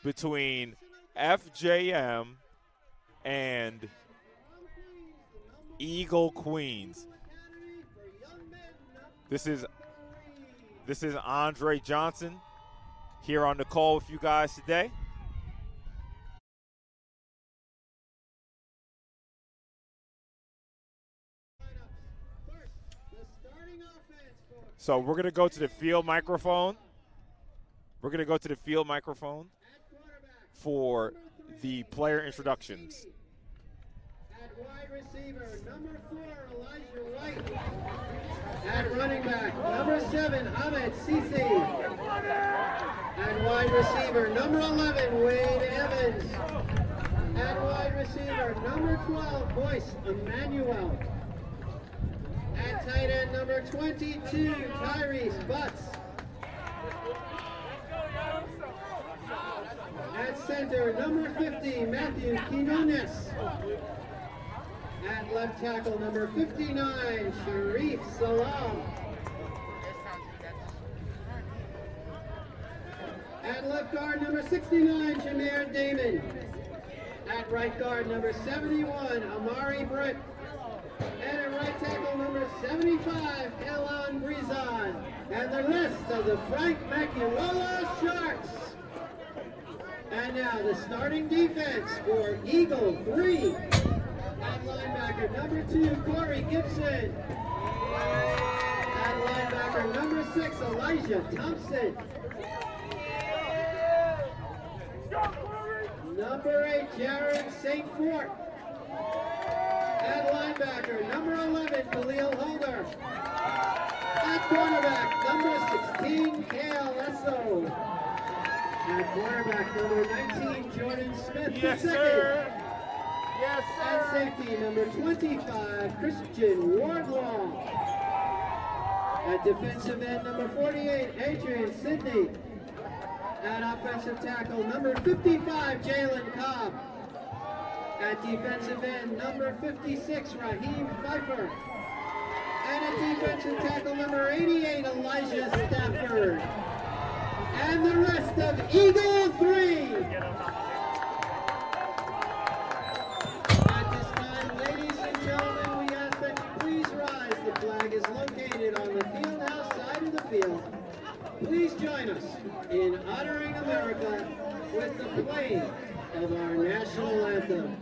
between FJM and Eagle Queens. This is Andre Johnson here on the call with you guys today. So we're going to go to the field microphone. We're going to go to the field microphone for the player introductions. At wide receiver, number 4, Elijah White. At running back, number 7, Ahmed Sisi. At wide receiver, number 11, Wade Evans. At wide receiver, number 12, Boyce Emmanuel. At tight end, number 22, Tyrese Butts. At center, number 50, Matthew Quinones. At left tackle, number 59, Sharif Salam. At left guard, number 69, Jameer Damon. At right guard, number 71, Amari Britt. And at right tackle, number 75, Elon Brizon. And the rest of the Frank Macchiarola Sharks. And now the starting defense for Eagle 3. At linebacker, number 2, Corey Gibson. At linebacker, number 6, Elijah Thompson. Number 8, Jared St. Fort. At linebacker, number 11, Khalil Holder. At cornerback, number 16, Kale Esso. At cornerback, number 19, Jordan Smith. Yes, second. sir. Yes, sir. At safety, number 25, Christian Wardlaw. At defensive end, number 48, Adrian Sidney. At offensive tackle, number 55, Jalen Cobb. At defensive end, number 56, Raheem Pfeiffer. And at defensive tackle, number 88, Elijah Stafford. And the rest of Eagle 3. At this time, ladies and gentlemen, we ask that you please rise. The flag is located on the field house side of the field. Please join us in honoring America with the playing of our national anthem.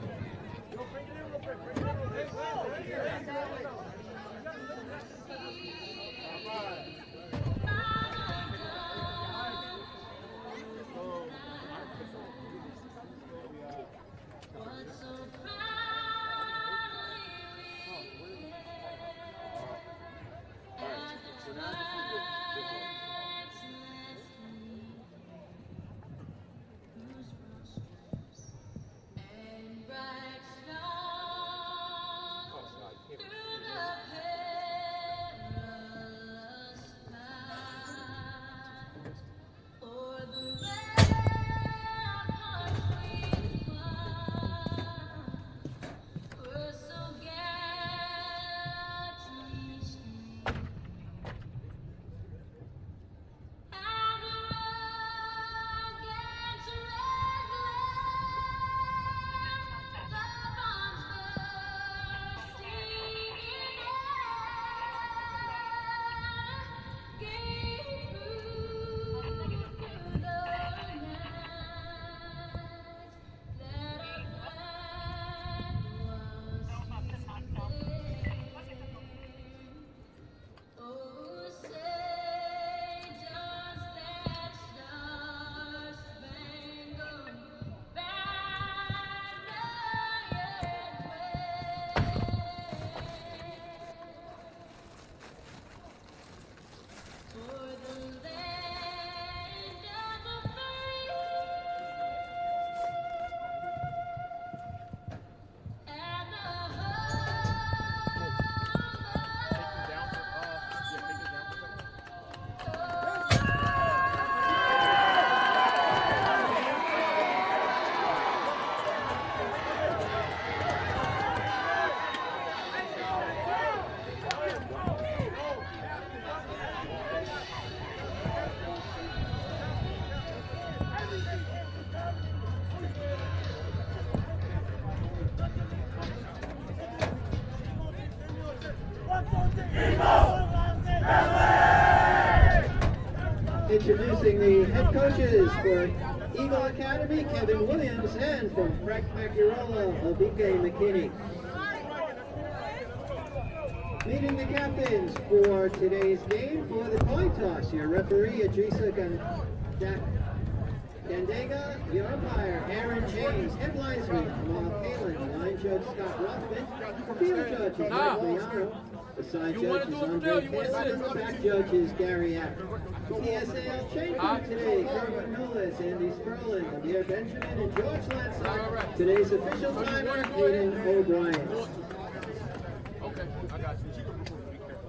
the head coaches for Eagle Academy, Kevin Williams, and from J Macchiarola, Obike McKinney. Meeting the captains for today's game for the coin toss. Your referee, Adrisa Gandega. Your umpire, Aaron James. Head linesman, Jamal Kalin. Line judge, Scott Rothman. Field judge is Mike Leano. The side judge is Andre Taylor. And the back judge is Gary Ack. PSAL chain crew today, Kerwin Knowles, Andy Sperlin, Amir Benjamin, and George Lancer. Today's official timer, Hayden O'Brien. Okay, I got you.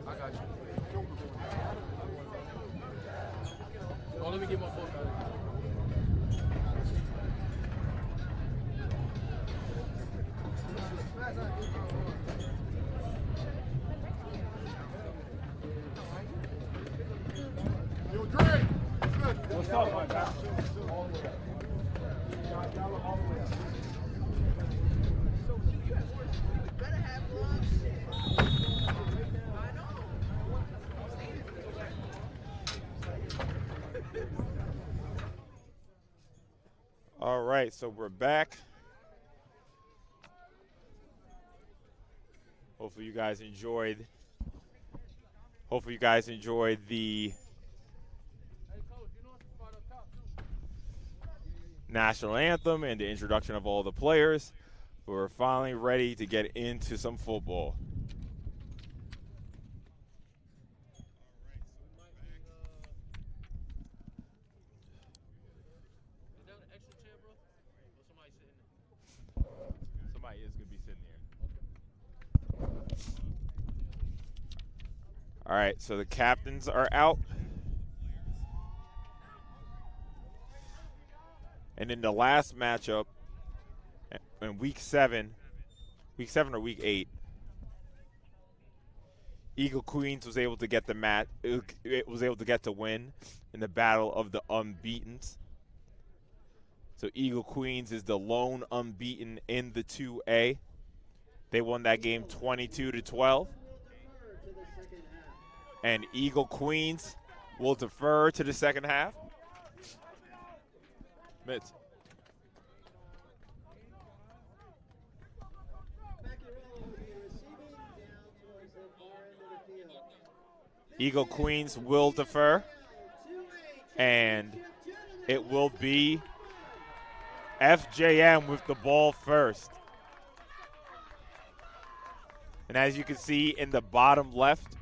I got you. Oh, let me get my book out. Yo, Dre! What's up, my guy? All right, so we're back. Hopefully you guys enjoyed the national anthem and the introduction of all the players. We're finally ready to get into some football. Somebody is going to be sitting there. All right, so the captains are out. And in the last matchup, in week 7 or week 8, Eagle Queens was able to get the match. It was able to get to win in the battle of the unbeatens. So Eagle Queens is the lone unbeaten in the 2A. They won that game 22-12. And Eagle Queens will defer to the second half. Mitz. Eagle Queens will defer, and it will be FJM with the ball first. And as you can see in the bottom left,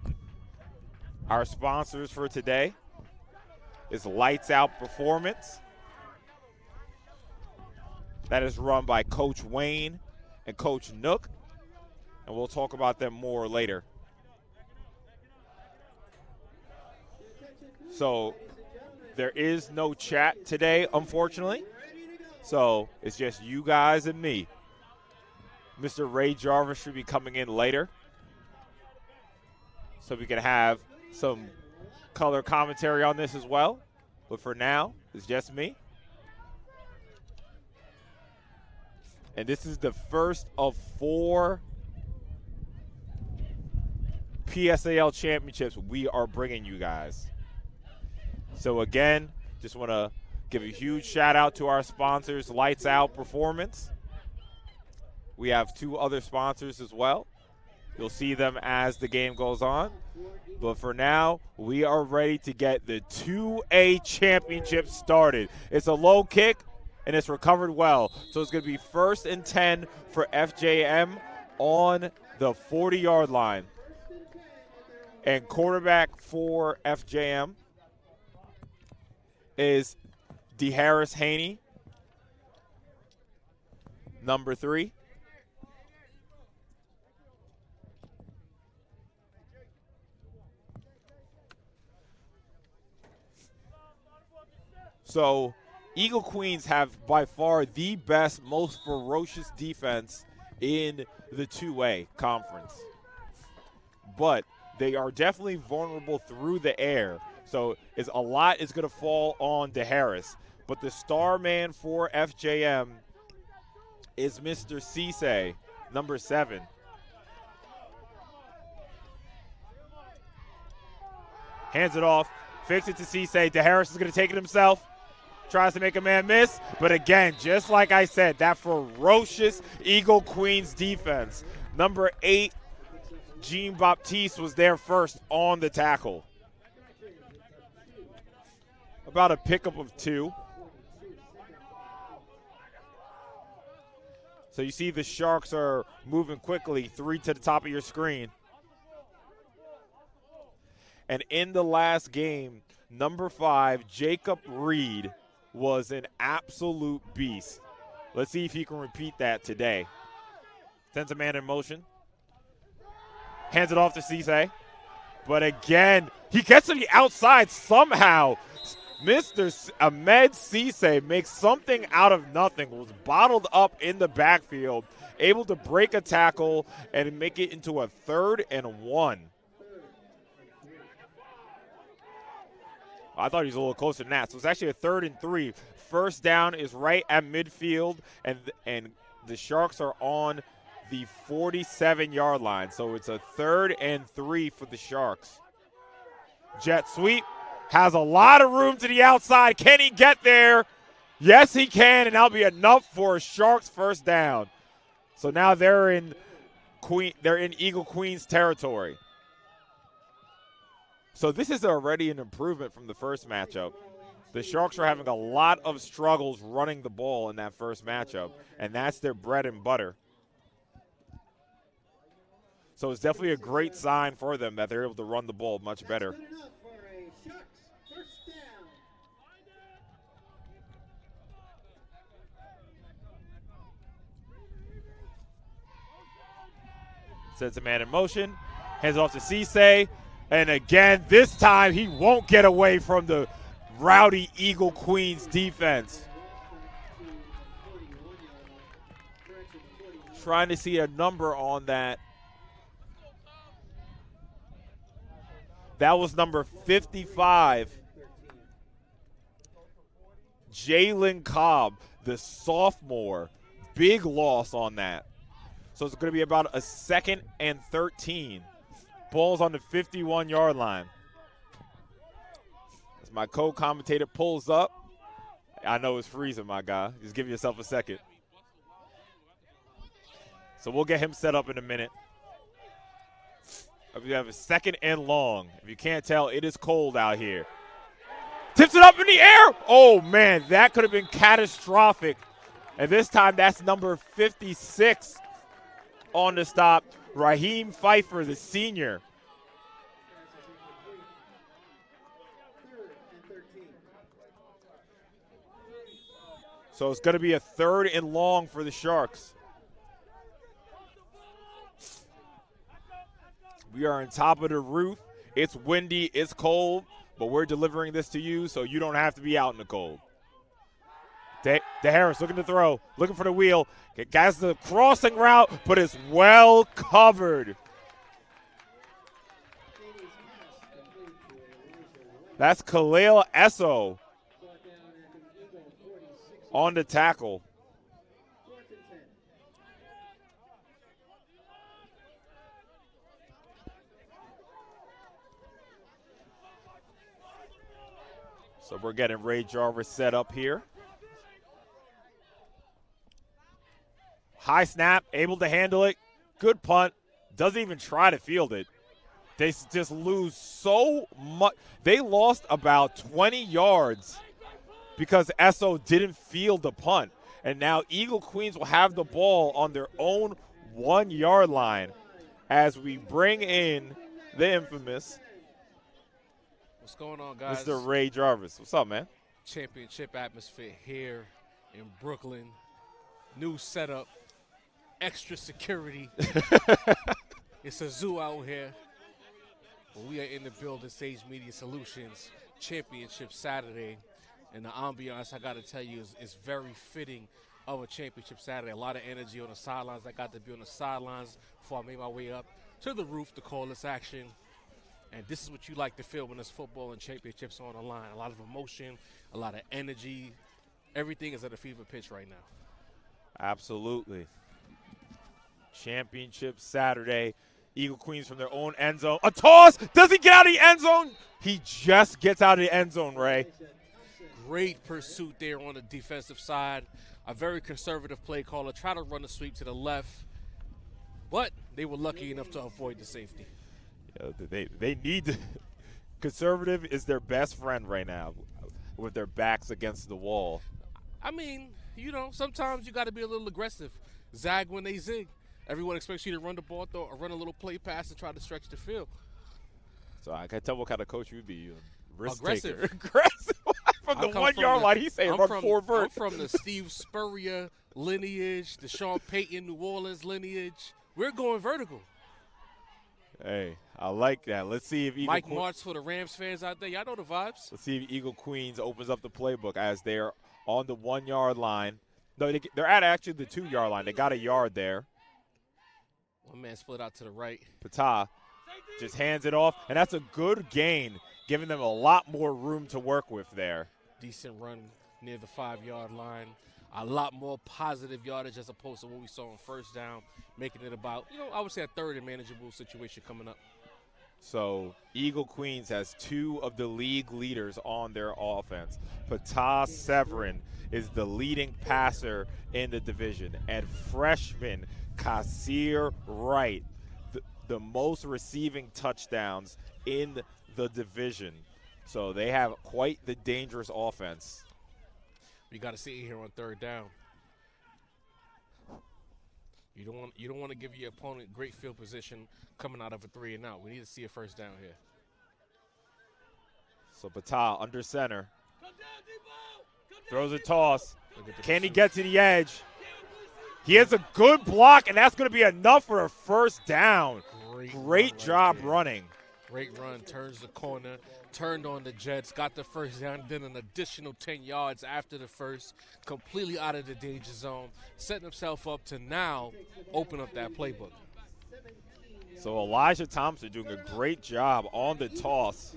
our sponsors for today is Lights Out Performance. That is run by Coach Wayne and Coach Nook, and we'll talk about them more later. So there is no chat today, unfortunately. So it's just you guys and me. Mr. Ray Jarvis should be coming in later, so we can have some color commentary on this as well. But for now, it's just me. And this is the first of 4 PSAL championships we are bringing you guys. So again, just want to give a huge shout out to our sponsors, Lights Out Performance. We have 2 other sponsors as well. You'll see them as the game goes on. But for now, we are ready to get the 2A championship started. It's a low kick, and it's recovered well. So it's going to be 1st and 10 for FJM on the 40-yard line. And quarterback for FJM is DeHarris Haney, number 3. So Eagle Queens have by far the best, most ferocious defense in the 2A conference. But they are definitely vulnerable through the air. So a lot is going to fall on DeHarris. But the star man for FJM is Mr. Cisse, number 7. Hands it off Fakes it to Cisse. DeHarris is going to take it himself. Tries to make a man miss. But again, just like I said, that ferocious Eagle Queens defense. Number 8, Jean Baptiste, was there first on the tackle. About a pickup of 2. So you see the Sharks are moving quickly. 3 to the top of your screen. And in the last game, number 5, Jacob Reed, was an absolute beast. Let's see if he can repeat that today. Sends a man in motion. Hands it off to Cisse. But again, he gets to the outside somehow. Mr. Ahmed Cisse makes something out of nothing. Was bottled up in the backfield, able to break a tackle and make it into a 3rd and 1. I thought he was a little closer than that. So it's actually a 3rd and 3. First down is right at midfield, and the Sharks are on the 47-yard line. So it's a 3rd and 3 for the Sharks. Jet sweep. Has a lot of room to the outside. Can he get there? Yes, he can, and that'll be enough for a Sharks first down. So now they're in Eagle Queens territory. So this is already an improvement from the first matchup. The Sharks are having a lot of struggles running the ball in that first matchup, and that's their bread and butter. So it's definitely a great sign for them that they're able to run the ball much better. Sends a man in motion, hands it off to Cisse, and again, this time he won't get away from the rowdy Eagle Queens defense. Trying to see a number on that. That was number 55. Jalen Cobb, the sophomore. Big loss on that. So it's going to be about a 2nd and 13. Ball's on the 51-yard line. As my co-commentator pulls up, I know it's freezing, my guy. Just give yourself a second. So we'll get him set up in a minute. We have a 2nd and long. If you can't tell, it is cold out here. Tips it up in the air. Oh, man, that could have been catastrophic. And this time, that's number 56 on the stop. Raheem Pfeiffer, the senior. So it's going to be a 3rd and long for the Sharks. We are on top of the roof. It's windy, it's cold, but we're delivering this to you so you don't have to be out in the cold. DeHarris looking to throw, looking for the wheel. Gets the crossing route, but it's well covered. That's Khalil Esso on the tackle. So we're getting Ray Jarvis set up here. High snap, able to handle it. Good punt. Doesn't even try to field it. They just lose so much. They lost about 20 yards because Esso didn't field the punt. And now Eagle Queens will have the ball on their own 1-yard line as we bring in the infamous What's going on, guys? Mr. Ray Jarvis. What's up, man? Championship atmosphere here in Brooklyn. New setup. Extra security. It's a zoo out here. But we are in the building, Sage Media Solutions, Championship Saturday. And the ambiance, I got to tell you, is very fitting of a Championship Saturday. A lot of energy on the sidelines. I got to be on the sidelines before I made my way up to the roof to call this action. And this is what you like to feel when there's football and championships on the line. A lot of emotion, a lot of energy. Everything is at a fever pitch right now. Absolutely. Championship Saturday. Eagle Queens from their own end zone. A toss. Does he get out of the end zone? He just gets out of the end zone, Ray. Great pursuit there on the defensive side. A very conservative play caller. Try to run the sweep to the left. But they were lucky enough to avoid the safety. Yeah, they need to. Conservative is their best friend right now with their backs against the wall. I mean, sometimes you got to be a little aggressive. Zag when they zig. Everyone expects you to run the ball, or run a little play pass and try to stretch the field. So I can tell what kind of coach you'd be. Risk Aggressive. taker. Aggressive. From the 1 yard line, he's saying run forward. I'm from the Steve Spurrier lineage, the Sean Payton New Orleans lineage. We're going vertical. Hey, I like that. Let's see if Mike Martz for the Rams fans out there. Y'all know the vibes. Let's see if Eagle Queens opens up the playbook as they're on the 1 yard line. No, they're at actually the 2 yard line. They got a yard there. One man split out to the right. Patah just hands it off, and that's a good gain, giving them a lot more room to work with there. Decent run near the 5 yard line. A lot more positive yardage as opposed to what we saw on first down, making it about, I would say a third and manageable situation coming up. So Eagle Queens has 2 of the league leaders on their offense. Patah Severin is the leading passer in the division, and freshman Kasir Wright, the most receiving touchdowns in the division. So they have quite the dangerous offense. We got to see it here on third down. You don't want to give your opponent great field position coming out of a 3 and out. We need to see a first down here. So Patah under center. Throws a toss. Can he get to the edge? He has a good block, and that's going to be enough for a first down. Great job running. Great run, turns the corner, turned on the Jets, got the first down, then an additional 10 yards after the first, completely out of the danger zone, setting himself up to now open up that playbook. So Elijah Thompson doing a great job on the toss,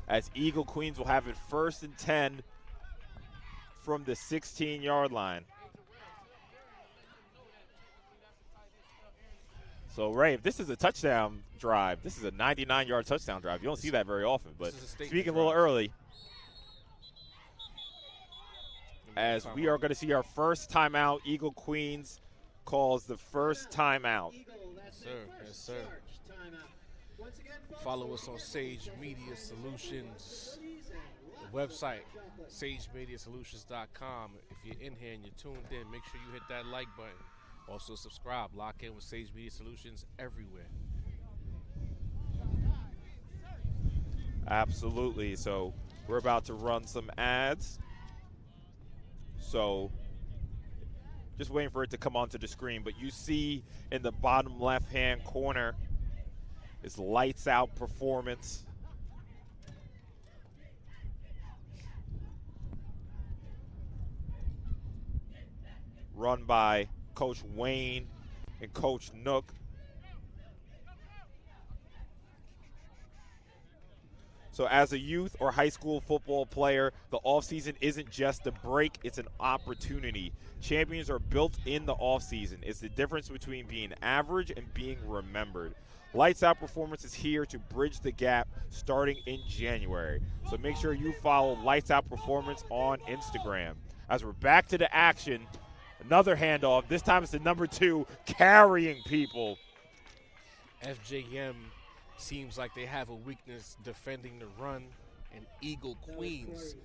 as Eagle Queens will have it 1st and 10 from the 16-yard line. So, Ray, if this is a touchdown drive, this is a 99-yard touchdown drive. You don't see that very often, but speaking a little early, as we are going to see our first timeout. Eagle Queens calls the first timeout. Yes, sir. Yes, sir. Follow us on Sage Media Solutions, the website, sagemediasolutions.com. If you're in here and you're tuned in, make sure you hit that like button. Also subscribe. Lock in with Sage Media Solutions everywhere. Absolutely. So we're about to run some ads. So just waiting for it to come onto the screen. But you see in the bottom left-hand corner is Lights Out Performance. Run by Coach Wayne and Coach Nook. So as a youth or high school football player, the offseason isn't just a break, it's an opportunity. Champions are built in the offseason. It's the difference between being average and being remembered. Lights Out Performance is here to bridge the gap starting in January. So make sure you follow Lights Out Performance on Instagram. As we're back to the action, another handoff. This time it's the number 2 carrying people. FJM seems like they have a weakness defending the run, and Eagle Queens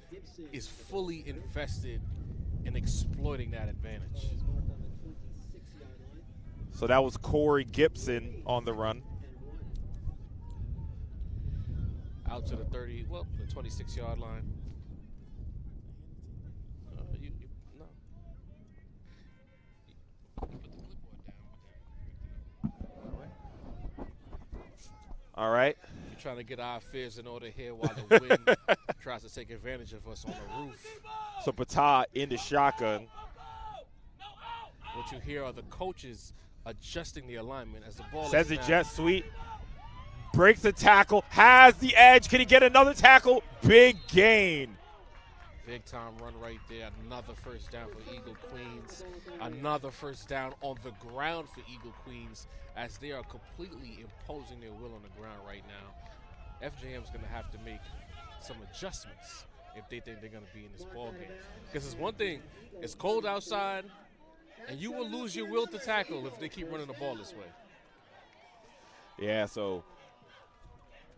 is fully invested in exploiting that advantage. So that was Corey Gibson on the run. Out to the 26-yard line. No. All right. You're trying to get our affairs in order here while the wind tries to take advantage of us on the roof. So Patah in the shotgun. What you hear are the coaches adjusting the alignment as the ball Sends is a jet sweep. Breaks the tackle. Has the edge. Can he get another tackle? Big gain Big time run right there. Another first down for Eagle Queens. Another first down on the ground for Eagle Queens as they are completely imposing their will on the ground right now. FJM is going to have to make some adjustments if they think they're going to be in this ball game. Because it's one thing, it's cold outside, and you will lose your will to tackle if they keep running the ball this way. Yeah, so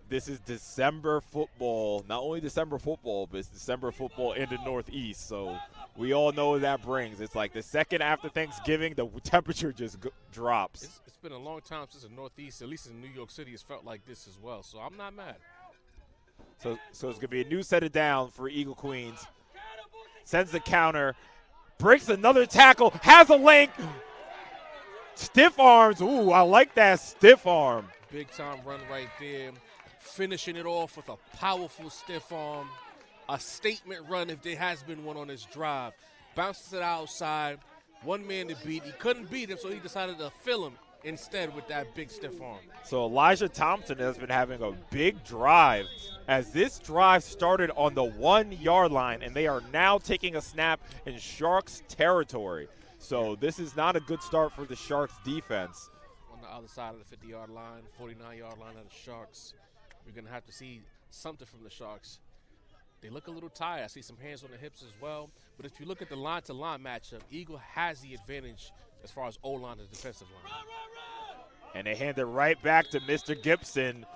this is December football. Not only December football, but it's December football in the Northeast. So we all know what that brings. It's like the second after Thanksgiving, the temperature just drops. It's been a long time since the Northeast, at least in New York City, has felt like this as well. So I'm not mad. So it's going to be a new set of down for Eagle Queens. Sends the counter. Breaks another tackle. Has a link. Stiff arms. Ooh, I like that stiff arm. Big time run right there. Finishing it off with a powerful stiff arm. A statement run if there has been one on this drive. Bounces it outside. One man to beat. He couldn't beat him, so he decided to fill him instead with that big stiff arm. So Elijah Thompson has been having a big drive as this drive started on the 1 yard line, and they are now taking a snap in Sharks territory. So this is not a good start for the Sharks defense. On the other side of the 50-yard line, 49-yard line of the Sharks, we're going to have to see something from the Sharks. They look a little tired. I see some hands on the hips as well. But if you look at the line-to-line matchup, Eagle has the advantage as far as O-line and defensive line. And they hand it right back to Mr. Gibson.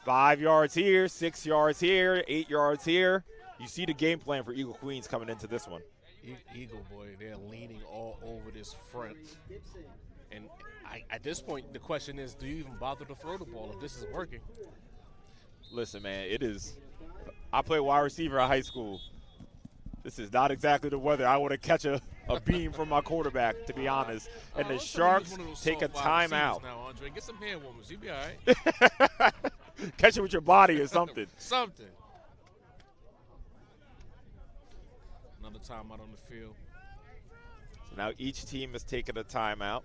5 yards here, 6 yards here, 8 yards here. You see the game plan for Eagle Queens coming into this one. Eagle, boy, they're leaning all over this front. And at this point, the question is, do you even bother to throw the ball if this is working? Listen, man, it is. I played wide receiver in high school. This is not exactly the weather I want to catch a beam from my quarterback, to be honest. And the Sharks take a timeout. Now, Andre, get some hand warmers. You'll be all right. Catch it with your body or something. Something. Another timeout on the field. So now each team has taken a timeout.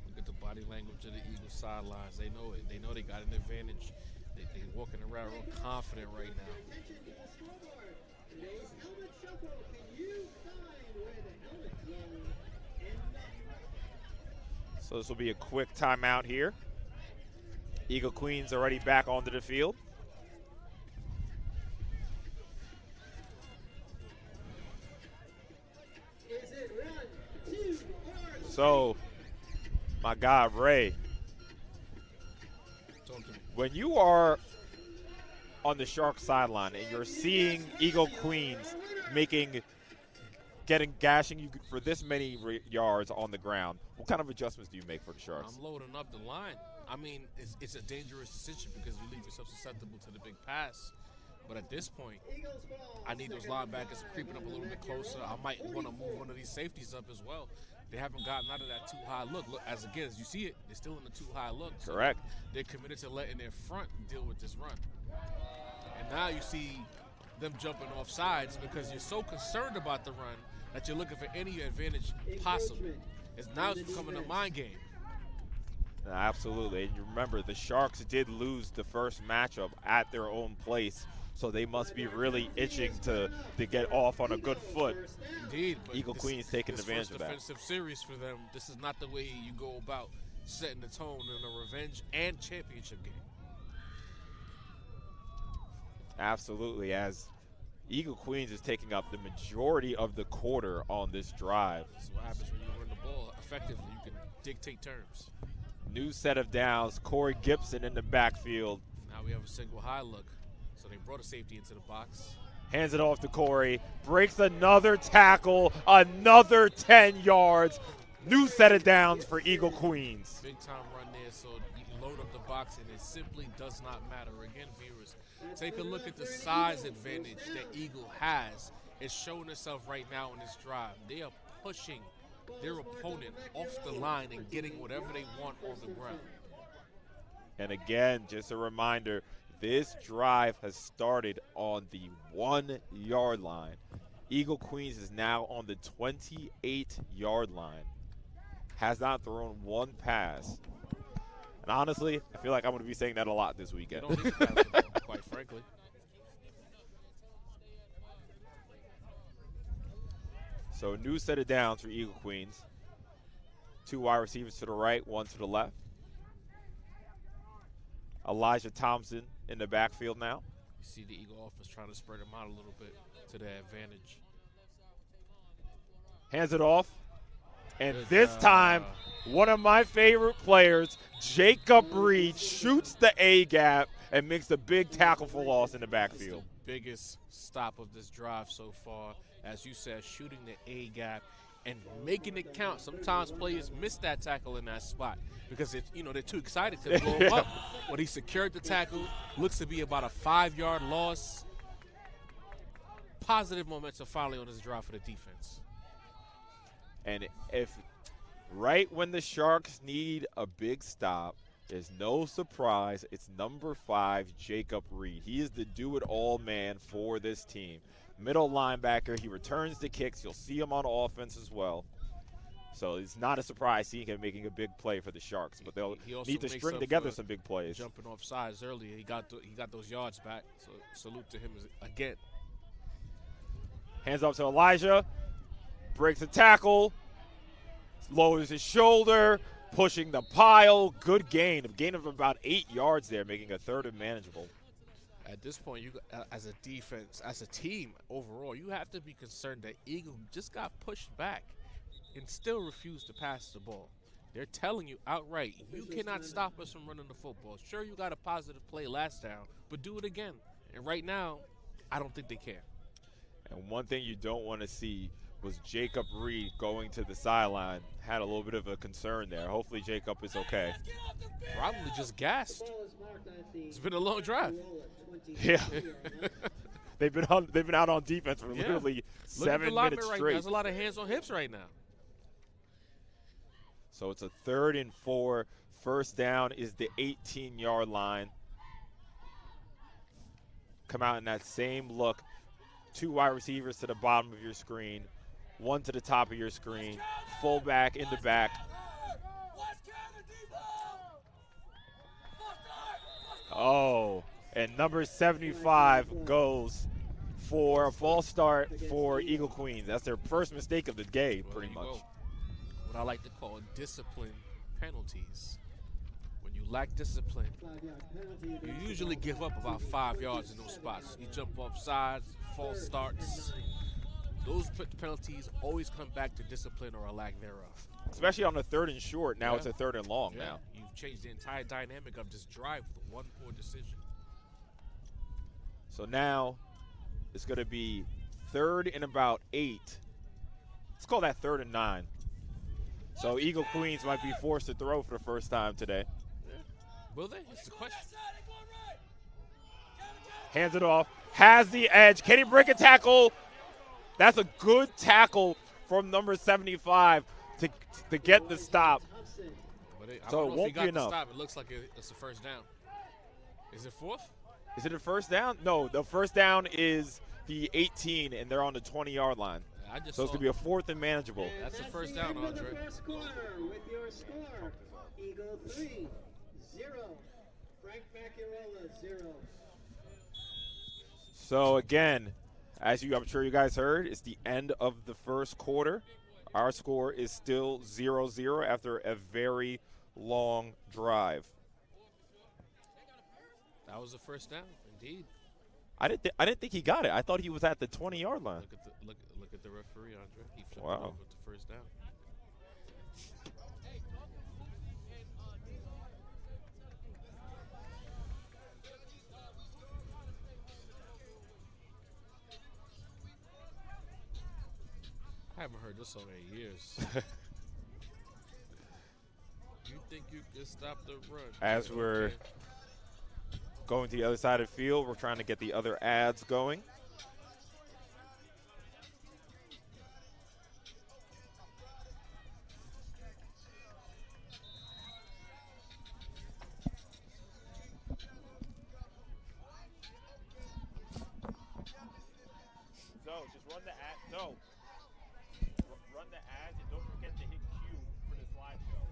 Look at the body language of the Eagles sidelines. They know it. They know they got an advantage. They're walking around real confident right now. So this will be a quick timeout here. Eagle Queens already back onto the field. So, my God, Ray, when you are on the Sharks sideline and you're seeing Eagle Queens gashing you for this many yards on the ground, what kind of adjustments do you make for the Sharks? I'm loading up the line. I mean, it's a dangerous decision because you leave yourself susceptible to the big pass. But at this point, I need those linebackers creeping up a little bit closer. I might want to move one of these safeties up as well. They haven't gotten out of that too high look. Look, as you see it, they're still in the too high look. So correct. They're committed to letting their front deal with this run. And now you see them jumping off sides because you're so concerned about the run that you're looking for any advantage possible. Now it's becoming a mind game. Absolutely. And you remember, the Sharks did lose the first matchup at their own place, so they must be really itching to get off on a good foot. Indeed. Eagle Queens taking advantage of that. This defensive series for them, this is not the way you go about setting the tone in a revenge and championship game. Absolutely, as Eagle Queens is taking up the majority of the quarter on this drive. This is what happens when you run the ball effectively. You can dictate terms. New set of downs. Corey Gibson in the backfield. Now we have a single high look. So they brought a safety into the box. Hands it off to Corey. Breaks another tackle. Another 10 yards. New set of downs for Eagle Queens. Big time run there. So you can load up the box and it simply does not matter. Again, viewers, take a look at the size advantage that Eagle has. It's showing itself right now in this drive. They are pushing their opponent off the line and getting whatever they want on the ground. And again, just a reminder, this drive has started on the 1 yard line. Eagle Queens is now on the 28 yard line. Has not thrown one pass. And honestly, I feel like I'm going to be saying that a lot this They weekend. don't need to pass the ball, quite frankly. So a new set of downs for Eagle Queens. 2 wide receivers to the right, 1 to the left. Elijah Thompson in the backfield now. You see the Eagle offense trying to spread them out a little bit to their advantage. Hands it off. And Good this job. time, one of my favorite players, Jacob Reed, shoots the A-gap and makes a big tackle for loss in the backfield. The biggest stop of this drive so far, as you said, shooting the A gap and making it count. Sometimes players miss that tackle in that spot because they're too excited to blow him up. But he secured the tackle. Looks to be about a 5-yard loss. Positive momentum finally on this drive for the defense. And if right when the Sharks need a big stop, there's no surprise, it's number 5, Jacob Reed. He is the do-it-all man for this team. Middle linebacker, he returns the kicks. You'll see him on offense as well. So it's not a surprise seeing him making a big play for the Sharks, but they'll He also need to makes string up together for some big plays. Jumping off sides earlier, he got those yards back. So salute to him again. Hands up to Elijah, breaks a tackle, lowers his shoulder, pushing the pile. Good gain, a gain of about 8 yards there, making a third and manageable. At this point, you as a defense, as a team overall, you have to be concerned that Eagle just got pushed back and still refused to pass the ball. They're telling you outright, you cannot stop us from running the football. Sure, you got a positive play last down, but do it again. And right now, I don't think they can. And one thing you don't want to see was Jacob Reed going to the sideline. Had a little bit of a concern there. Hopefully Jacob is okay. Probably just gassed. It's been a long drive. Yeah. They've been out on defense for literally Look at 7 the lineman minutes right now. straight. There's a lot of hands on hips right now. So it's a 3rd and 4. First down is the 18-yard line. Come out in that same look. 2 wide receivers to the bottom of your screen, 1 to the top of your screen, fullback in the back. Oh, and number 75 goes for a false start for Eagle Queens. That's their first mistake of the game, Well, pretty there you much. go. What I like to call discipline penalties. When you lack discipline, you usually give up about 5 yards in those spots. You jump off sides, false starts. Those penalties always come back to discipline or a lack thereof. Especially on a 3rd and short. Now Yeah. it's a 3rd and long Yeah, now. you've changed the entire dynamic of this drive with one poor decision. So now it's going to be 3rd and about 8. Let's call that 3rd and 9. So Eagle Queens might be forced to throw for the first time today. Will they? It's the question. Hands it off. Has the edge. Can he break a tackle? That's a good tackle from number 75 to get the stop. But I So don't it know if won't he got be the enough. stop. It looks like it's a first down. Is it 4th? Is it a first down? No, the first down is the 18, and they're on the 20-yard line. I just So it's saw going to be a 4th and manageable. That's the first down, end of the Andre. first quarter with your score, Eagle 3-0, Frank Macchiarola 0. So again, I'm sure you guys heard, it's the end of the first quarter. Our score is still 0-0 after a very long drive. That was the first down, indeed. I didn't think he got it. I thought he was at the 20-yard line. Look at the referee, Andre. He flipped Wow. it over with the first down. I haven't heard this song in years. You think you can stop the run? As we're going to the other side of the field, we're trying to get the other ads going. So just run the ad. No. Run the ads and don't forget to hit Q for the slideshow.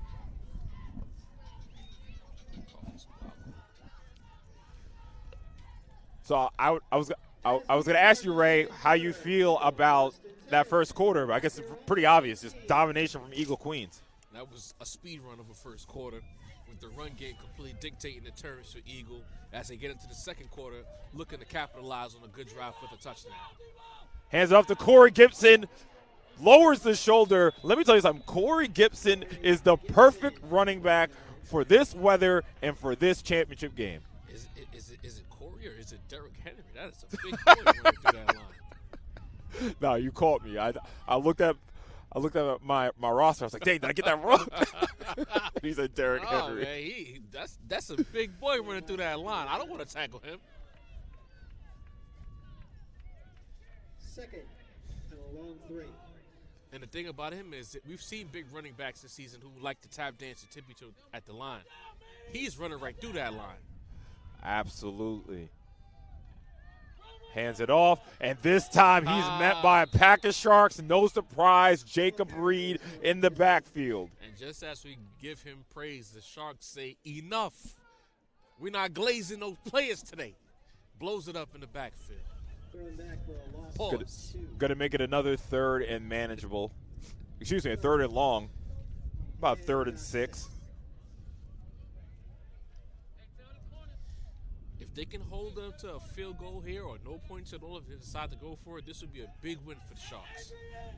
So I was going to ask you, Ray, how you feel about that first quarter. But I guess it's pretty obvious, just domination from Eagle Queens. That was a speed run of a first quarter, with the run game completely dictating the terms for Eagle as they get into the second quarter, looking to capitalize on a good drive with a touchdown. Hands it off to Corey Gibson. Lowers the shoulder. Let me tell you something. Corey Gibson is the perfect running back for this weather and for this championship game. Is it Corey or is it Derrick Henry? That is a big boy running through that line. No, you caught me. I looked at my roster. I was like, dang, did I get that wrong? He said Derrick Henry. Man, that's a big boy running through that line. I don't want to tackle him. Second and a long 3. And the thing about him is that we've seen big running backs this season who like to tap dance and tippy toe at the line. He's running right through that line. Absolutely. Hands it off, and this time he's met by a pack of sharks. No surprise, Jacob Reed in the backfield. And just as we give him praise, the Sharks say, enough. We're not glazing those players today. Blows it up in the backfield. Thrown back for a loss. Pause. Going to make it another 3rd and manageable. Excuse me, a 3rd and long. About 3rd and 6. If they can hold them to a field goal here or no points at all, if they decide to go for it, this would be a big win for the Sharks.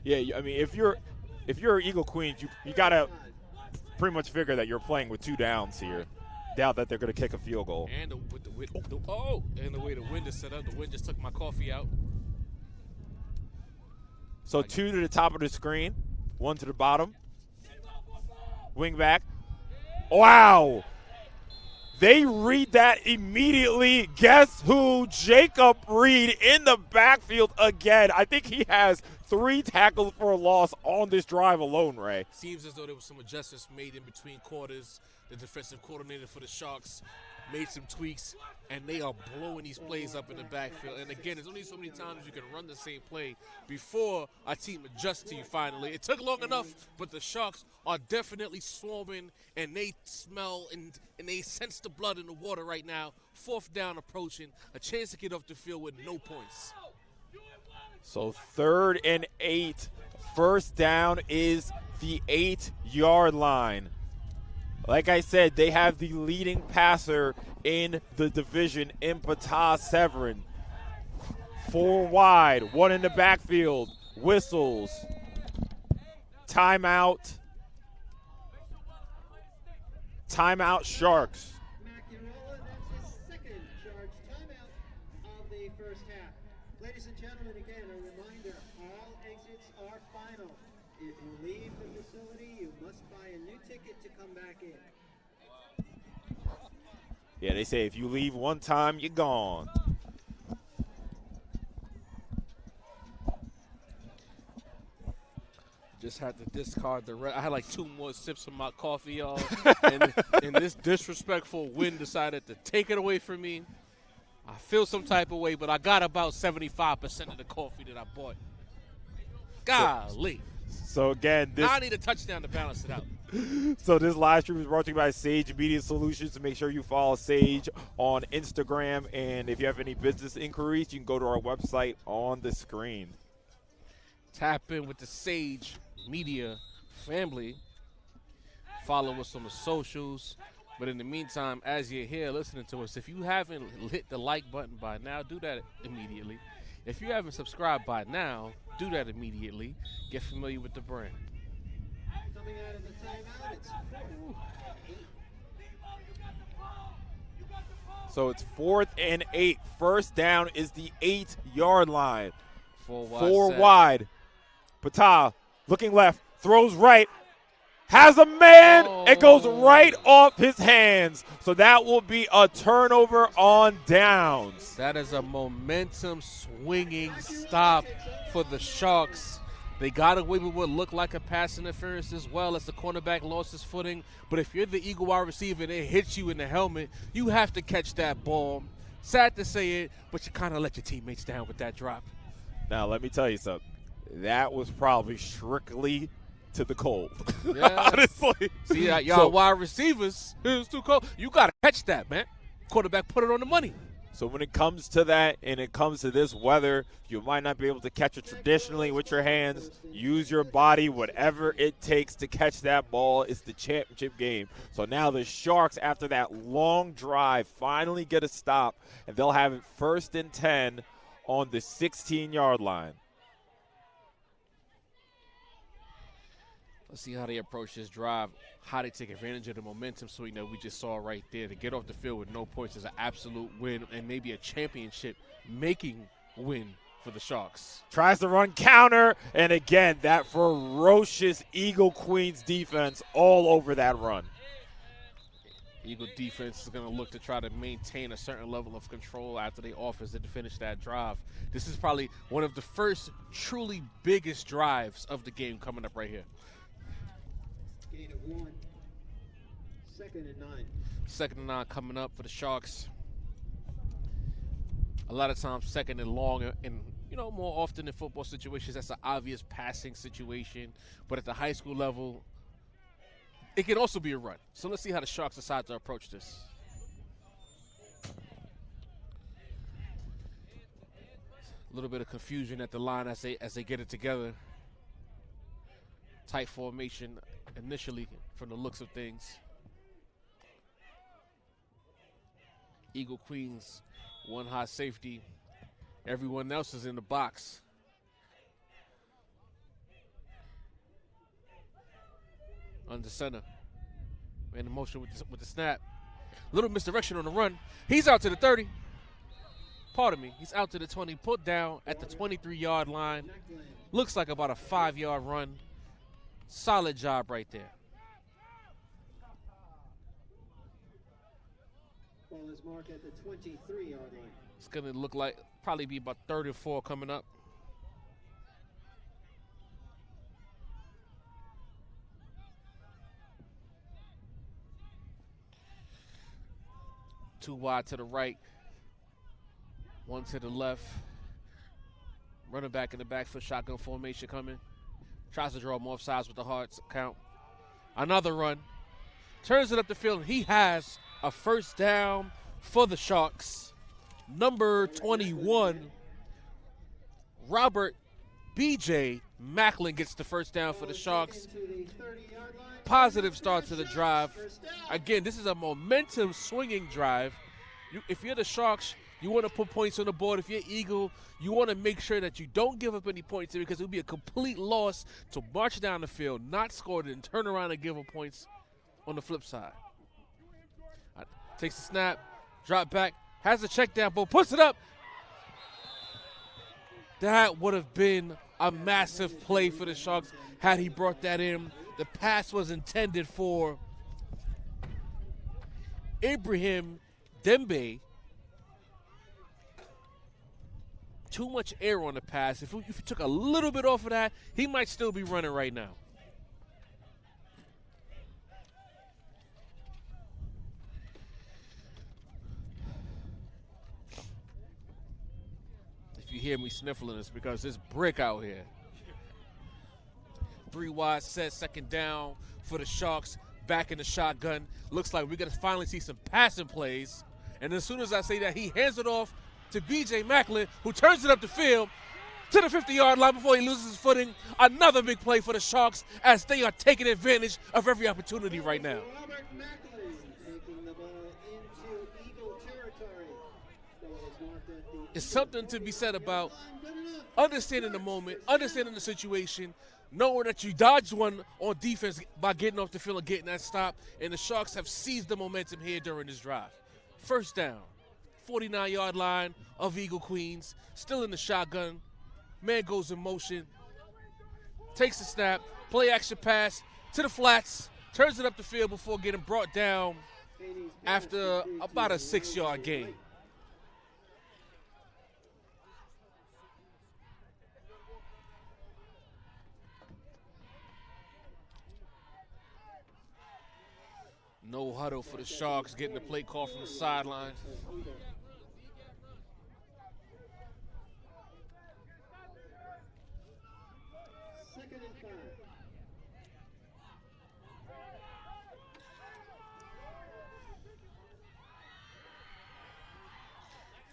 Yeah, I mean, if you're Eagle Queens, you got to pretty much figure that you're playing with 2 downs here. Doubt that they're going to kick a field goal. And the way the wind is set up, the wind just took my coffee out. So 2 to the top of the screen, 1 to the bottom. Wing back. Wow. They read that immediately. Guess who? Jacob Reed in the backfield again. I think he has 3 tackles for a loss on this drive alone, Ray. Seems as though there was some adjustments made in between quarters. The defensive coordinator for the Sharks made some tweaks, and they are blowing these plays up in the backfield. And again, there's only so many times you can run the same play before a team adjusts to you finally. It took long enough, but the Sharks are definitely swarming, and they smell and they sense the blood in the water right now. 4th down approaching, a chance to get off the field with no points. So 3rd and 8. First down is the 8-yard line. Like I said, they have the leading passer in the division in Patah Severin. 4 wide, 1 in the backfield, whistles, timeout. Timeout, Sharks. Macchiarola, that's his second charge timeout of the first half. Ladies and gentlemen, again, a reminder, all exits are final. If you leave the facility, you must buy a new ticket to come back in. Yeah, they say if you leave one time, you're gone. Just had to discard the rest. I had like 2 more sips of my coffee, y'all. and this disrespectful wind decided to take it away from me. I feel some type of way, but I got about 75% of the coffee that I bought. Golly. So again, now I need a touchdown to balance it out. So this live stream is brought to you by Sage Media Solutions. So make sure you follow Sage on Instagram. And if you have any business inquiries, you can go to our website on the screen. Tap in with the Sage Media family. Follow us on the socials. But in the meantime, as you're here listening to us, if you haven't hit the like button by now, do that immediately. If you haven't subscribed by now, do that immediately. Get familiar with the brand. Coming out of the timeout, it's 4th. So it's 4th and 8. First down is the 8-yard line. 4 wide. Patah looking left, throws right, has a man, and goes right off his hands. So that will be a turnover on downs. That is a momentum swinging stop for the Sharks. They got away with what looked like a pass interference as well as the cornerback lost his footing. But if you're the Eagle wide receiver and it hits you in the helmet, you have to catch that ball. Sad to say it, but you kind of let your teammates down with that drop. Now, let me tell you something. That was probably strictly to the cold. Yeah. Honestly. See, y'all wide receivers, it's too cold. You got to catch that, man. Quarterback put it on the money. So when it comes to that and it comes to this weather, you might not be able to catch it traditionally with your hands. Use your body, whatever it takes to catch that ball. It's the championship game. So now the Sharks, after that long drive, finally get a stop, and they'll have it 1st and 10 on the 16-yard line. Let's see how they approach this drive, how they take advantage of the momentum swing that we just saw right there. To get off the field with no points is an absolute win and maybe a championship-making win for the Sharks. Tries to run counter, and again, that ferocious Eagle Queens defense all over that run. Eagle defense is going to look to try to maintain a certain level of control after they offense to finish that drive. This is probably one of the first truly biggest drives of the game coming up right here. Gain of 1. 2nd and 9. 2nd and 9 coming up for the Sharks. A lot of times 2nd and long, and more often in football situations, that's an obvious passing situation. But at the high school level, it can also be a run. So let's see how the Sharks decide to approach this. A little bit of confusion at the line as they get it together. Tight formation initially from the looks of things. Eagle Queens, one high safety. Everyone else is in the box. Under center. Man in motion with the snap. Little misdirection on the run. He's out to the 30. Pardon me. He's out to the 20. Put down at the 23-yard line. Looks like about a 5-yard run. Solid job right there. Ball is marked at the 23-yard line. It's going to look like probably be about 3rd and 4 coming up. Two wide to the right, one to the left. Running back in the backfield, shotgun formation coming. Tries to draw him off sides with the hard count. Another run. Turns it up the field, and he has a 1st down for the Sharks. Number 21, Robert B.J. Macklin gets the 1st down for the Sharks. Positive start to the drive. Again, this is a momentum swinging drive. If you're the Sharks, you want to put points on the board. If you're Eagle, you want to make sure that you don't give up any points here, because it would be a complete loss to march down the field, not score it, and turn around and give up points on the flip side. Takes the snap, drop back, has a check down, but puts it up. That would have been a massive play for the Sharks had he brought that in. The pass was intended for Ibrahim Dembe. Too much air on the pass. If you took a little bit off of that, he might still be running right now. If you hear me sniffling, it's because there's brick out here. 3 wide set, 2nd down for the Sharks. Back in the shotgun. Looks like we're going to finally see some passing plays. And as soon as I say that, he hands it off to B.J. Macklin, who turns it up the field to the 50-yard line before he loses his footing. Another big play for the Sharks as they are taking advantage of every opportunity right now. Robert Macklin taking the ball into Eagle territory. Ball is marked at the It's something to be said about understanding the moment, understanding the situation, knowing that you dodged one on defense by getting off the field and getting that stop, and the Sharks have seized the momentum here during this drive. 1st down, 49-yard line of Eagle Queens, still in the shotgun. Man goes in motion, takes the snap, play action pass to the flats, turns it up the field before getting brought down after about a 6-yard gain. No huddle for the Sharks, getting the play call from the sideline. Second and 5.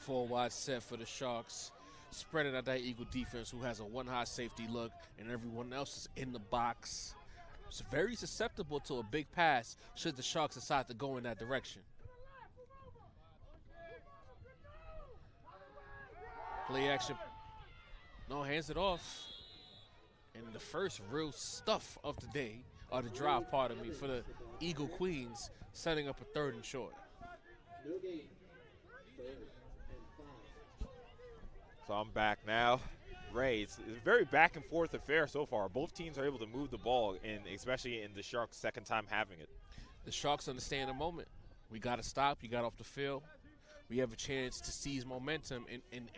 4 wide set for the Sharks, spreading out that Eagle defense who has a one-high safety look, and everyone else is in the box. It's very susceptible to a big pass should the Sharks decide to go in that direction. Play action. No, hands it off. And the first real stuff of the day, or the drive, pardon me, for the Eagle Queens, setting up a 3rd and short. No gain. 3rd and 5. So I'm back now. Ray, it's a very back and forth affair so far. Both teams are able to move the ball, and especially in the Sharks' second time having it. The Sharks understand the moment. We got to stop. You got off the field. We have a chance to seize momentum and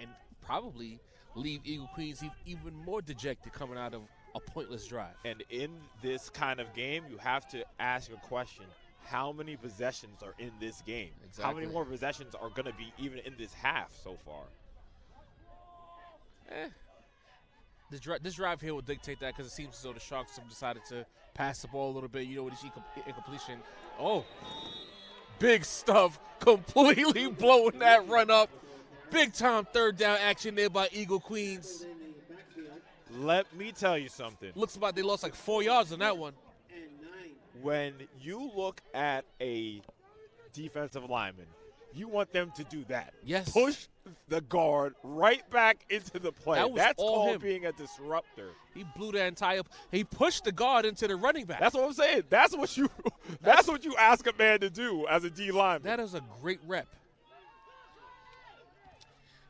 probably leave Eagle Queens even more dejected coming out of a pointless drive. And in this kind of game, you have to ask a question. How many possessions are in this game? Exactly. How many more possessions are going to be even in this half so far? This drive here will dictate that, because it seems as though the Sharks have decided to pass the ball a little bit. You know, with each incompletion. Oh, big stuff. Completely blowing that run up. Big time 3rd down action there by Eagle Queens. Let me tell you something. Looks like they lost like 4 yards on that one. When you look at a defensive lineman, you want them to do that. Yes. Push the guard right back into the play. That's all called him. being a disruptor. He blew the entire – he pushed the guard into the running back. That's what I'm saying. That's what you ask a man to do as a D lineman. That is a great rep.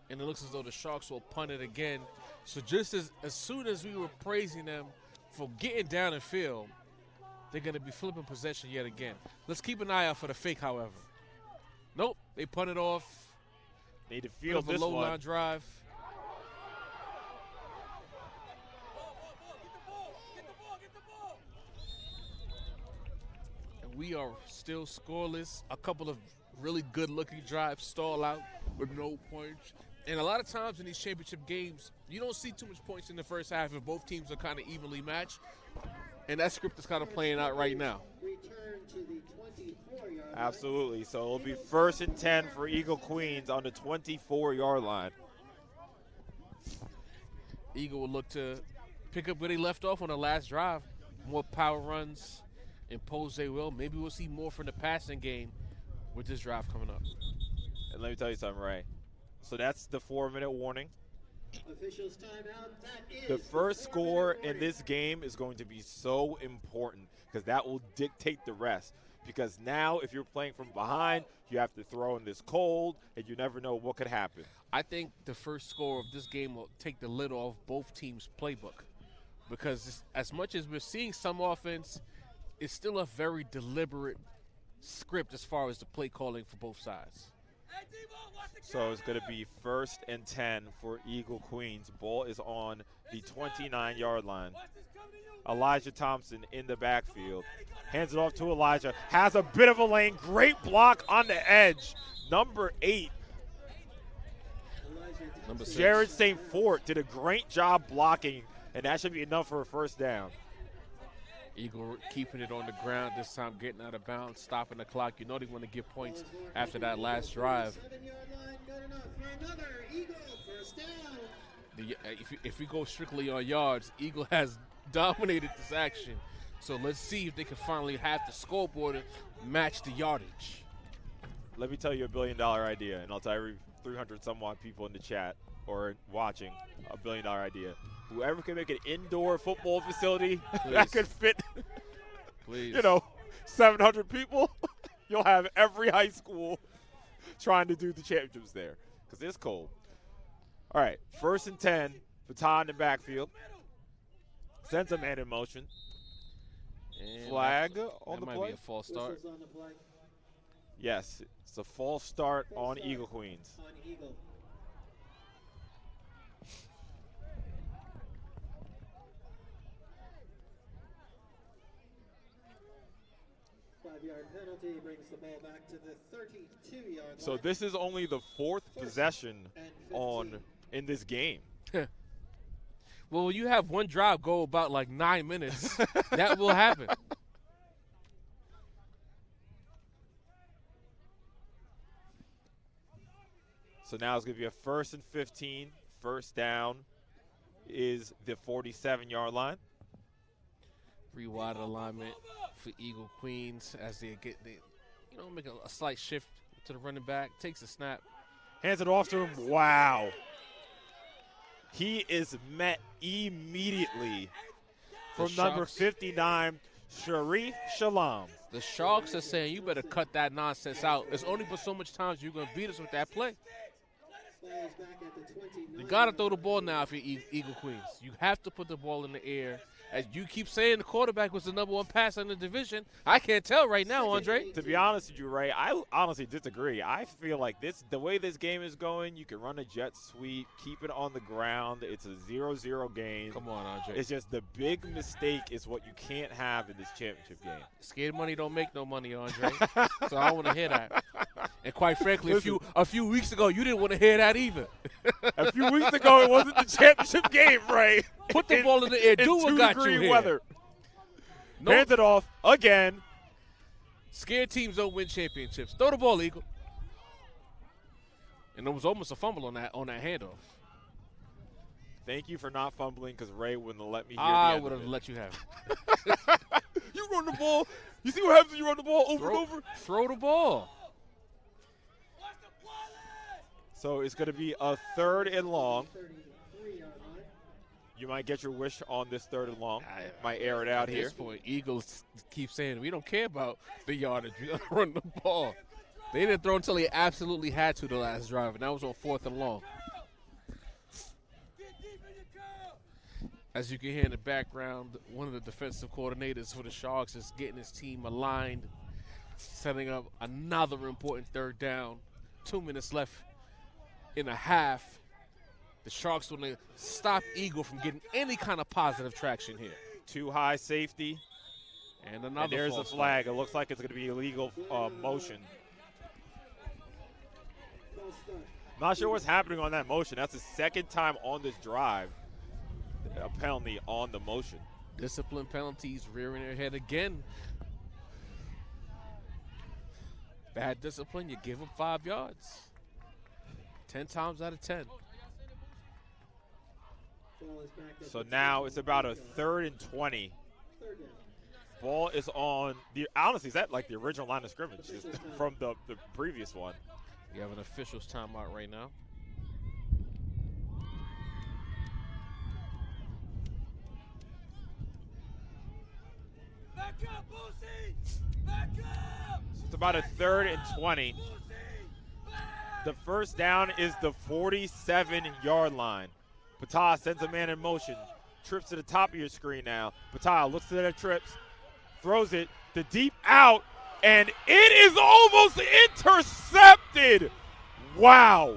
And it looks as though the Sharks will punt it again. So just as soon as we were praising them for getting down the field, they're going to be flipping possession yet again. Let's keep an eye out for the fake, however. Nope, they punt it off. Need to field this low one. line drive. And we are still scoreless. A couple of really good-looking drives stall out with no points. And a lot of times in these championship games, you don't see too much points in the first half if both teams are kind of evenly matched. And that script is kind of playing out right now. Return to the 24-yard line. Absolutely. So it'll be 1st and 10 for Eagle Queens on the 24-yard line. Eagle will look to pick up where they left off on the last drive. More power runs, impose they will. Maybe we'll see more from the passing game with this drive coming up. And let me tell you something, Ray. So that's the 4-minute warning. Officials timeout. That is The first the score 4-minute in warning. this game is going to be so important because that will dictate the rest. Because now if you're playing from behind, you have to throw in this cold, and you never know what could happen. I think the first score of this game will take the lid off both teams' playbook, because as much as we're seeing some offense, it's still a very deliberate script as far as the play calling for both sides. So it's going to be 1st and 10 for Eagle Queens. Ball is on the 29-yard line. Elijah Thompson in the backfield. Hands it off to Elijah. Has a bit of a lane. Great block on the edge. Number 8. Number 6. Jared St. Fort did a great job blocking, and that should be enough for a 1st down. Eagle keeping it on the ground, this time getting out of bounds, stopping the clock. You know they want to get points after that last drive. 7-yard line, good enough for another Eagle 1st down. If we go strictly on yards, Eagle has dominated this action. So let's see if they can finally have the scoreboard match the yardage. Let me tell you a $1 billion idea, and I'll tell every 300 some odd people in the chat or watching a $1 billion idea. Whoever can make an indoor football facility that could fit, Please. 700 people, you'll have every high school trying to do the championships there because it's cold. All right, 1st and 10, Baton in the backfield. Sends a man in motion. And Flag on that the might play? be a false start. Whistles on the play Yes, it's a false start on Eagle Queens. on Eagle. Five-yard penalty brings the ball back to the 32-yard line. So this is only the 4th possession in this game. Well, when you have one drive go about like 9 minutes, that will happen. So now it's going to be a 1st and 15. First down is the 47-yard line. 3 wide alignment for Eagle Queens as they make a slight shift to the running back. Takes a snap. Hands it off to him. Wow. He is met immediately from number 59, Sharif Shalom. The Sharks are saying, you better cut that nonsense out. There's only but so much times you're going to beat us with that play. You got to throw the ball now if you're Eagle Queens. You have to put the ball in the air. As you keep saying, the quarterback was the #1 passer in the division. I can't tell right now, Andre. To be honest with you, Ray, I honestly disagree. I feel like the way this game is going, you can run a jet sweep, keep it on the ground. It's a 0-0 game. Come on, Andre. It's just the big mistake is what you can't have in this championship game. Scared money don't make no money, Andre. So I want to hear that. And quite frankly, a few weeks ago, you didn't want to hear that either. A few weeks ago, it wasn't the championship game, Ray. Put the ball in the air. Do what got you here. Weather. Hands it off again. Scared teams don't win championships. Throw the ball, Eagle. And there was almost a fumble on that handoff. Thank you for not fumbling because Ray wouldn't have let me hear I would have let you have it. You run the ball. You see what happens when you run the ball over and over? Throw the ball. So it's going to be a 3rd and long. You might get your wish on this 3rd and long. Might air it out here. At this point, Eagles keep saying, we don't care about the yardage. We got to run the ball. They didn't throw until they absolutely had to the last drive, and that was on 4th and long. As you can hear in the background, one of the defensive coordinators for the Sharks is getting his team aligned, setting up another important 3rd down. 2 minutes left in a half. The Sharks want to stop Eagle from getting any kind of positive traction here. Too high safety. And another there's a flag. It looks like it's going to be illegal motion. Not sure what's happening on that motion. That's the 2nd time on this drive. A penalty on the motion. Discipline penalties rearing their head again. Bad discipline, you give them 5 yards. 10 times out of 10. So now it's about a 3rd and 20. Ball is on the. Honestly, is that like the original line of scrimmage from the previous one? You have an official's timeout right now. Back up, Boosie! Back up! It's about a 3rd and 20. The first down is the 47-yard line. Patah sends a man in motion. Trips to the top of your screen now. Patah looks at the trips, throws it, the deep out, and it is almost intercepted. Wow.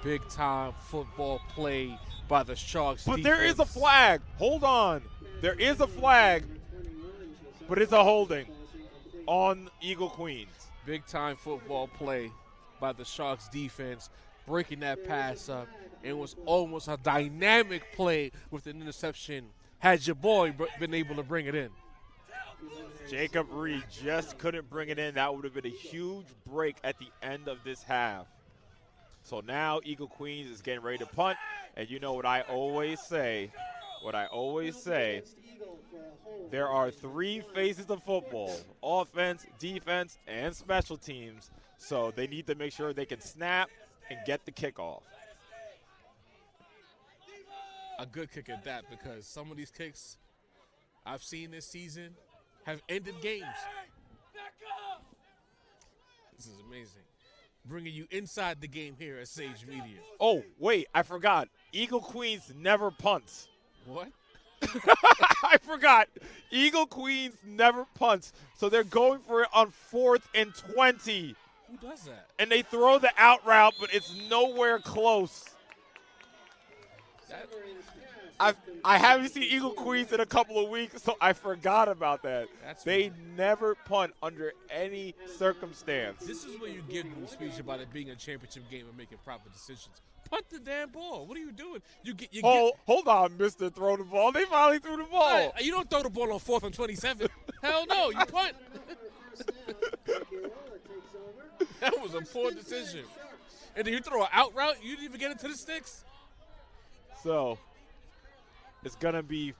Big time football play by the Sharks. But defense. there is a flag. Hold on. There is a flag, but it's a holding on Eagle Queens. Big time football play by the Sharks defense, breaking that pass up. It was almost a dynamic play with an interception. Had your boy been able to bring it in. Jacob Reed just couldn't bring it in. That would have been a huge break at the end of this half. So now Eagle Queens is getting ready to punt. And you know what I always say, there are 3 phases of football: offense, defense, and special teams. So they need to make sure they can snap and get the kickoff. A good kick at that, because some of these kicks I've seen this season have ended games. This is amazing. Bringing you inside the game here at Sage Media. Oh, wait, I forgot. Eagle Queens never punts. What? I forgot. Eagle Queens never punts. So they're going for it on 4th and 20. Who does that? And they throw the out route, but it's nowhere close. I haven't seen Eagle Queens in a couple of weeks, so I forgot about that. They never punt under any circumstance. This is where you give them a speech about it being a championship game and making proper decisions. Punt the damn ball. What are you doing? Hold on, Mr. Throw the ball. They finally threw the ball. Right, you don't throw the ball on 4th and 27. Hell no, you punt. That was a poor decision. And then you throw an out route, you didn't even get into the sticks? So it's going to be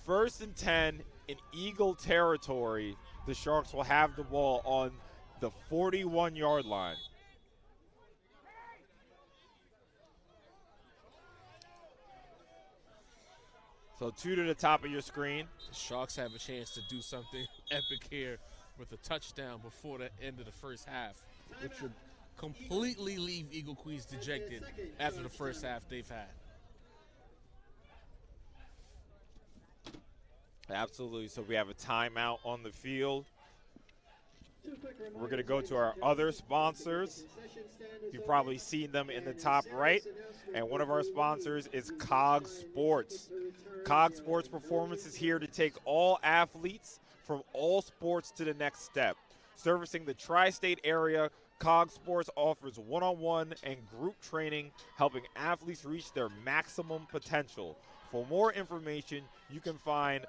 1st and 10 in Eagle territory. The Sharks will have the ball on the 41-yard line. So 2 to the top of your screen. The Sharks have a chance to do something epic here with a touchdown before the end of the first half, which would completely leave Eagle Queens dejected after the first half they've had. Absolutely. So we have a timeout on the field. We're going to go to our other sponsors. You've probably seen them in the top right. And one of our sponsors is COG Sports. COG Sports Performance is here to take all athletes from all sports to the next step. Servicing the tri-state area, COG Sports offers one-on-one and group training, helping athletes reach their maximum potential. For more information, you can find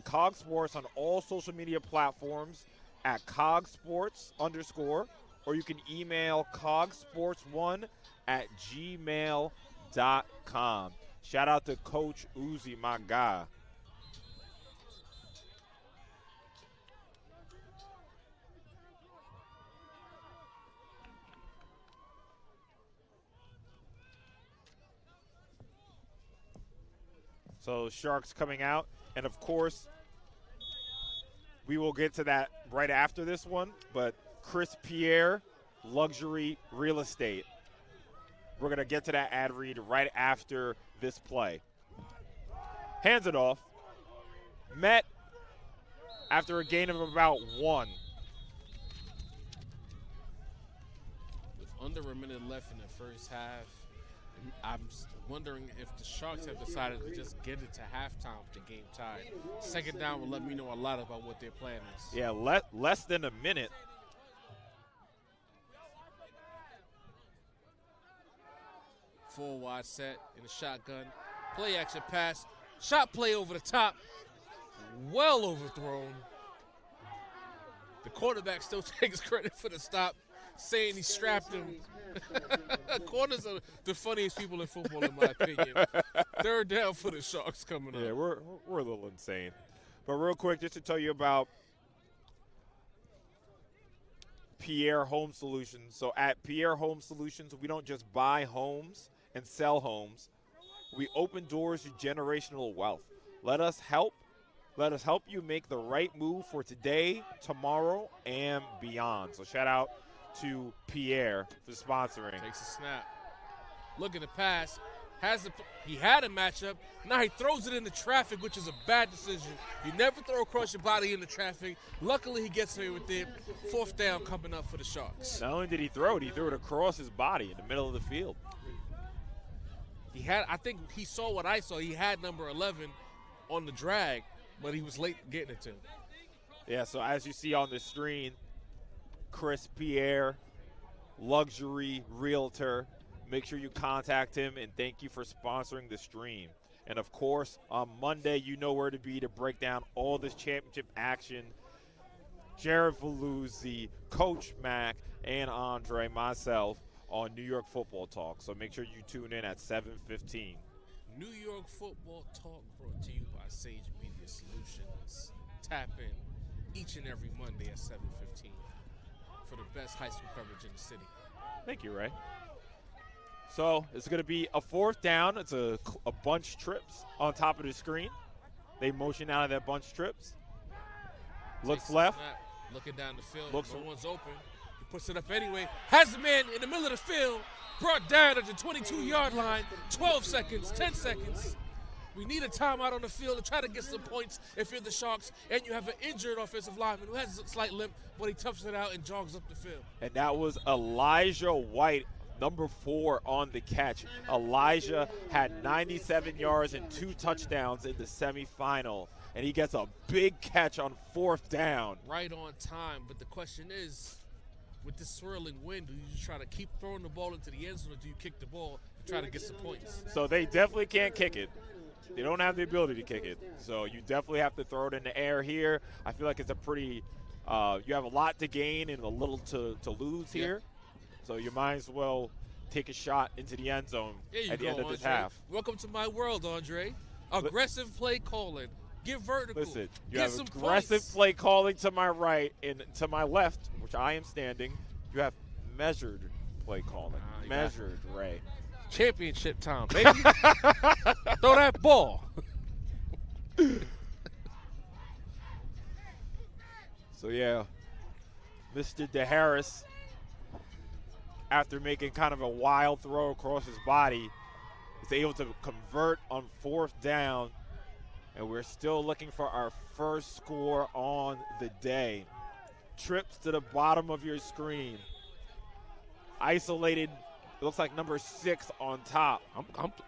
COG Sports on all social media platforms at COGSports_, or you can email cogsports1@gmail.com. Shout out to Coach Uzi, my guy. So Sharks coming out, and of course, we will get to that right after this one, but Chris Pierre, Luxury Real Estate. We're going to get to that ad read right after this play. Hands it off. Met after a gain of about 1. With under a minute left in the first half, I'm wondering if the Sharks have decided to just get it to halftime with the game tied. Second down will let me know a lot about what their plan is. Yeah, less than a minute. Full wide set in the shotgun. Play action pass. Shot play over the top. Well overthrown. The quarterback still takes credit for the stop, saying he strapped him. Corners are the funniest people in football, in my opinion. Third down for the Sharks coming up. Yeah, we're a little insane. But real quick, just to tell you about Pierre Home Solutions. So at Pierre Home Solutions, we don't just buy homes and sell homes. We open doors to generational wealth. Let us help you make the right move for today, tomorrow, and beyond. So shout out to Pierre for sponsoring. Takes a snap. Look at the pass. He had a matchup. Now he throws it into traffic, which is a bad decision. You never throw across your body into traffic. Luckily, he gets away with it. Fourth down coming up for the Sharks. Not only did he throw it across his body in the middle of the field. I think he saw what I saw. He had number 11 on the drag, but he was late getting it to him. Yeah, so as you see on the screen, Chris Pierre, Luxury Realtor. Make sure you contact him, and thank you for sponsoring the stream. And, of course, on Monday, you know where to be to break down all this championship action. Jared Veluzzi, Coach Mac, and Andre, myself, on New York Football Talk. So make sure you tune in at 7:15. New York Football Talk brought to you by Sage Media Solutions. Tap in each and every Monday at 7:15 for the best high school coverage in the city. Thank you, Ray. So it's going to be a fourth down. It's a bunch trips on top of the screen. They motion out of that bunch trips. Looks left. Snap, looking down the field. Looks no one's open. He puts it up anyway. Has the man in the middle of the field. Brought down at the 22-yard line. 12 seconds, 10 seconds. We need a timeout on the field to try to get some points if you're the Sharks and you have an injured offensive lineman who has a slight limp, but he toughs it out and jogs up the field. And that was Elijah White, number 4 on the catch. Elijah had 97 yards and 2 touchdowns in the semifinal, and he gets a big catch on fourth down. Right on time, but the question is, with this swirling wind, do you just try to keep throwing the ball into the end zone, or do you kick the ball and try to get some points? So they definitely can't kick it. They don't have the ability to kick it. So you definitely have to throw it in the air here. I feel like it's a pretty you have a lot to gain and a little to lose here. So you might as well take a shot into the end zone There you at the go, end of this Andre. half. Welcome to my world, Andre. Aggressive play calling. Get vertical. Listen, you Get have some aggressive points. play calling to my right, and to my left, which I am standing, you have measured play calling. you Measured, Ray. Championship time, baby. Throw that ball. So, yeah, Mr. DeHarris, after making kind of a wild throw across his body, is able to convert on 4th down, and we're still looking for our first score on the day. Trips to the bottom of your screen. Isolated, it looks like number 6 on top.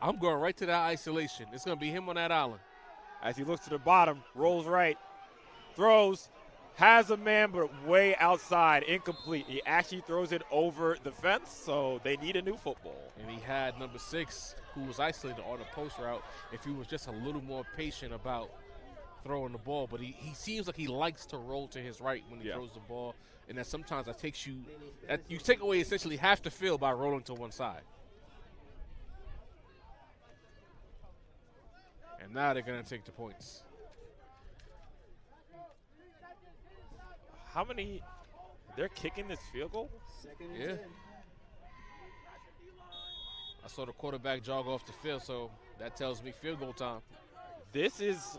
I'm going right to that isolation. It's going to be him on that island. As he looks to the bottom, rolls right, throws, has a man, but way outside, incomplete. He actually throws it over the fence, so they need a new football. And he had number 6, who was isolated on the post route, if he was just a little more patient about throwing the ball. But he seems like he likes to roll to his right when he throws the ball, and that sometimes that takes you – you take away essentially half the field by rolling to one side. And now they're going to take the points. How many – they're kicking this field goal? Yeah. I saw the quarterback jog off the field, so that tells me field goal time. This is,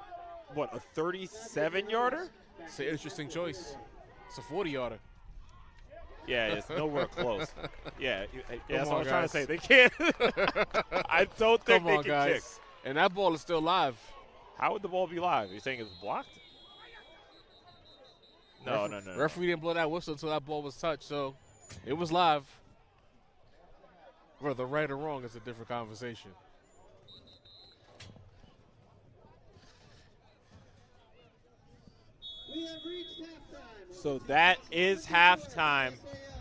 what, a 37-yarder? It's an interesting choice. It's a 40-yarder. Yeah, it's nowhere close. Yeah, that's on, what I'm trying to guys. say. They can't. I don't think Come they on, can guys. kick. And that ball is still live. How would the ball be live? Are you saying it's blocked? No. Referee didn't blow that whistle until that ball was touched, so it was live. Whether right or wrong is a different conversation. We have reached halftime. So that is halftime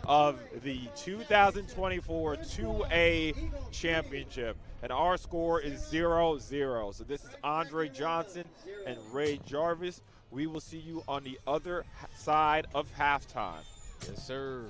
of the 2024 2A championship. And our score is 0-0. So this is Andre Johnson and Ray Jarvis. We will see you on the other side of halftime. Yes, sir.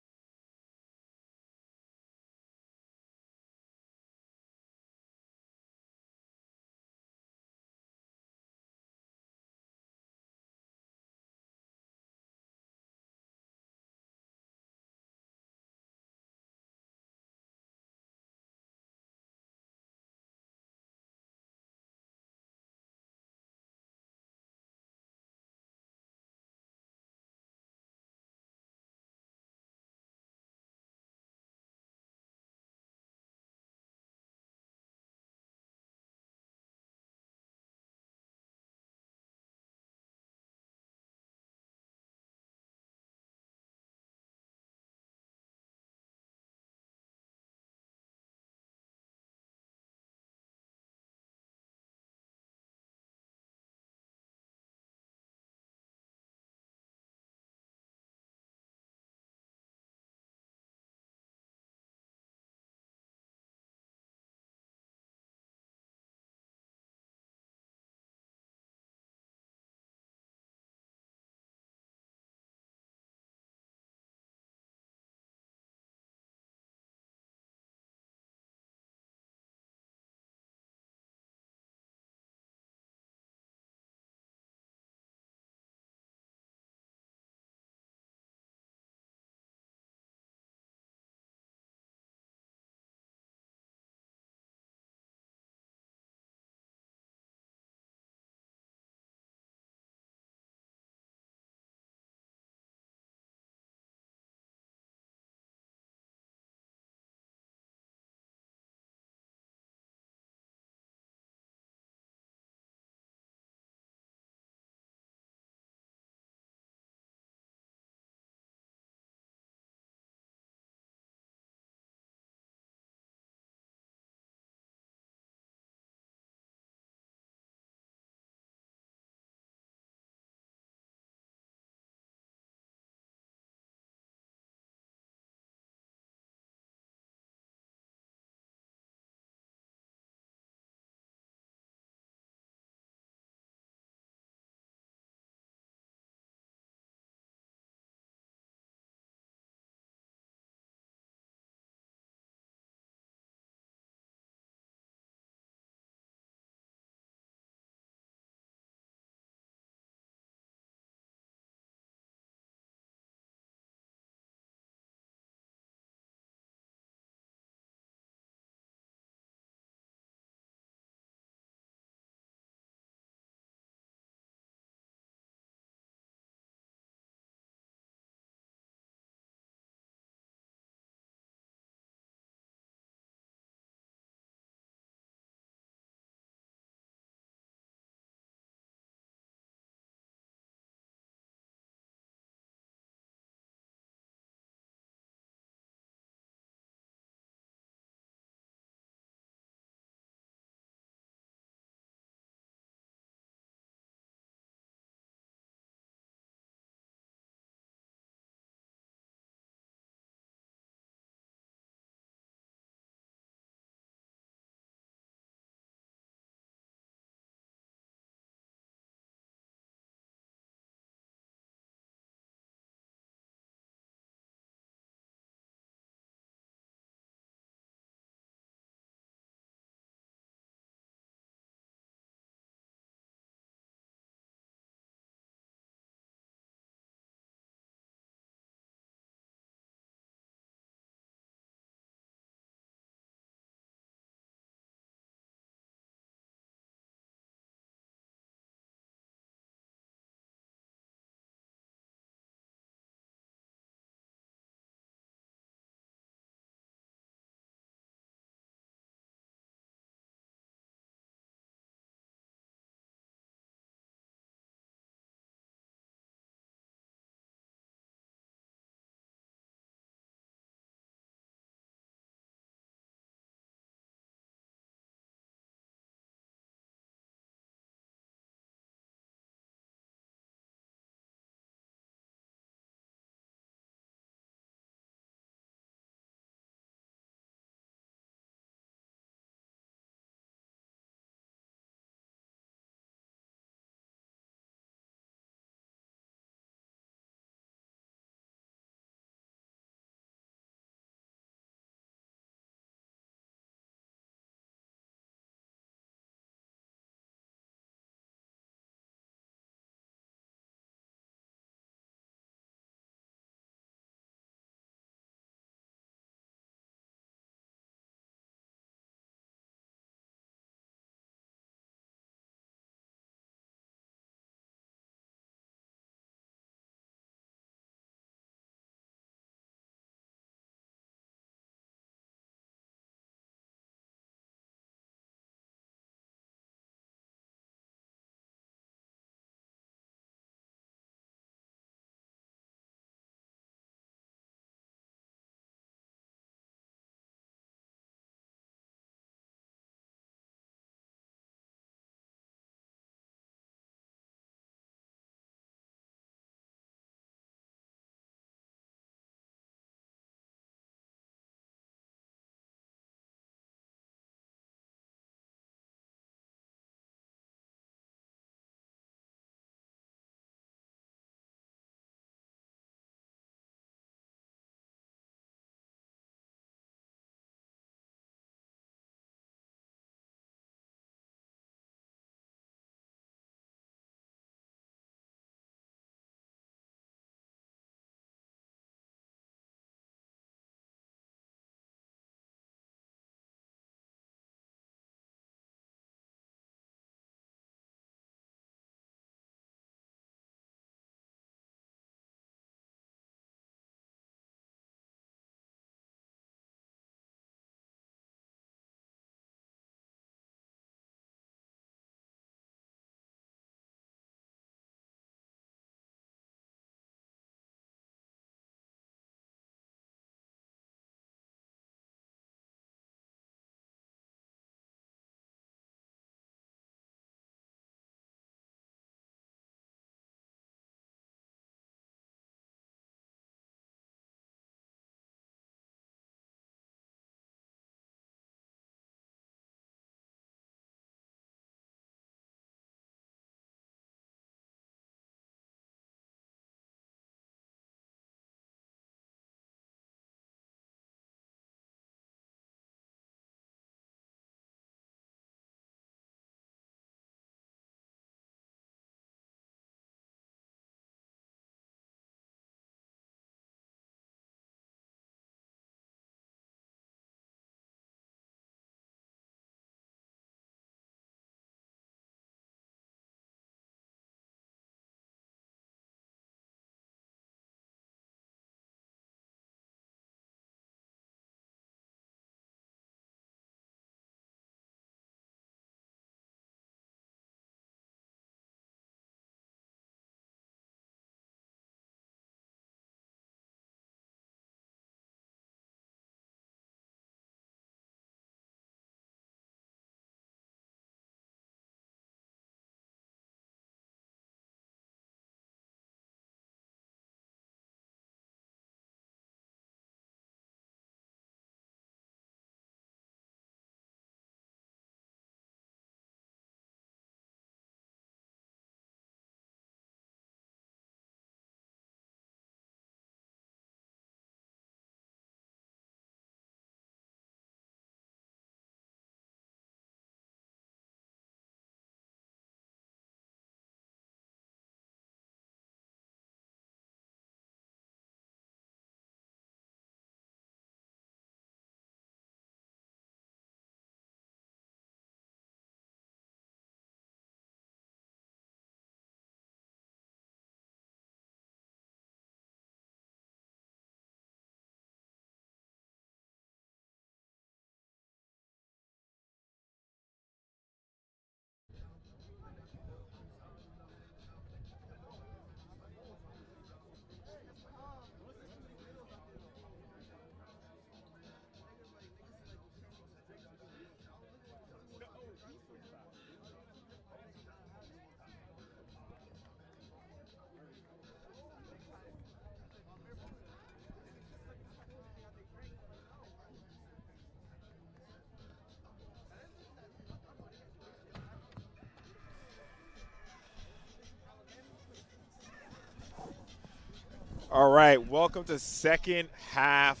All right, welcome to second half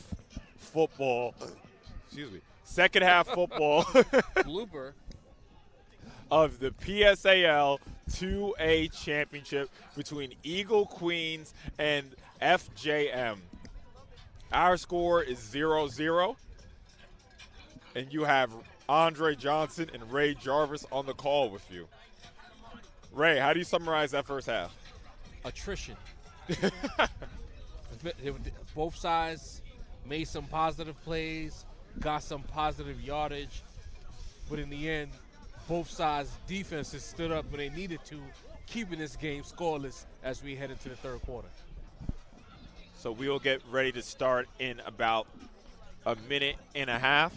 football. Excuse me. Second half football Blooper. of the PSAL 2A championship between Eagle Queens and FJM. Our score is 0-0, and you have Andre Johnson and Ray Jarvis on the call with you. Ray, how do you summarize that first half? Attrition. Both sides made some positive plays, got some positive yardage, but in the end, both sides' defenses stood up when they needed to, keeping this game scoreless as we head into the third quarter. So we will get ready to start in about a minute and a half.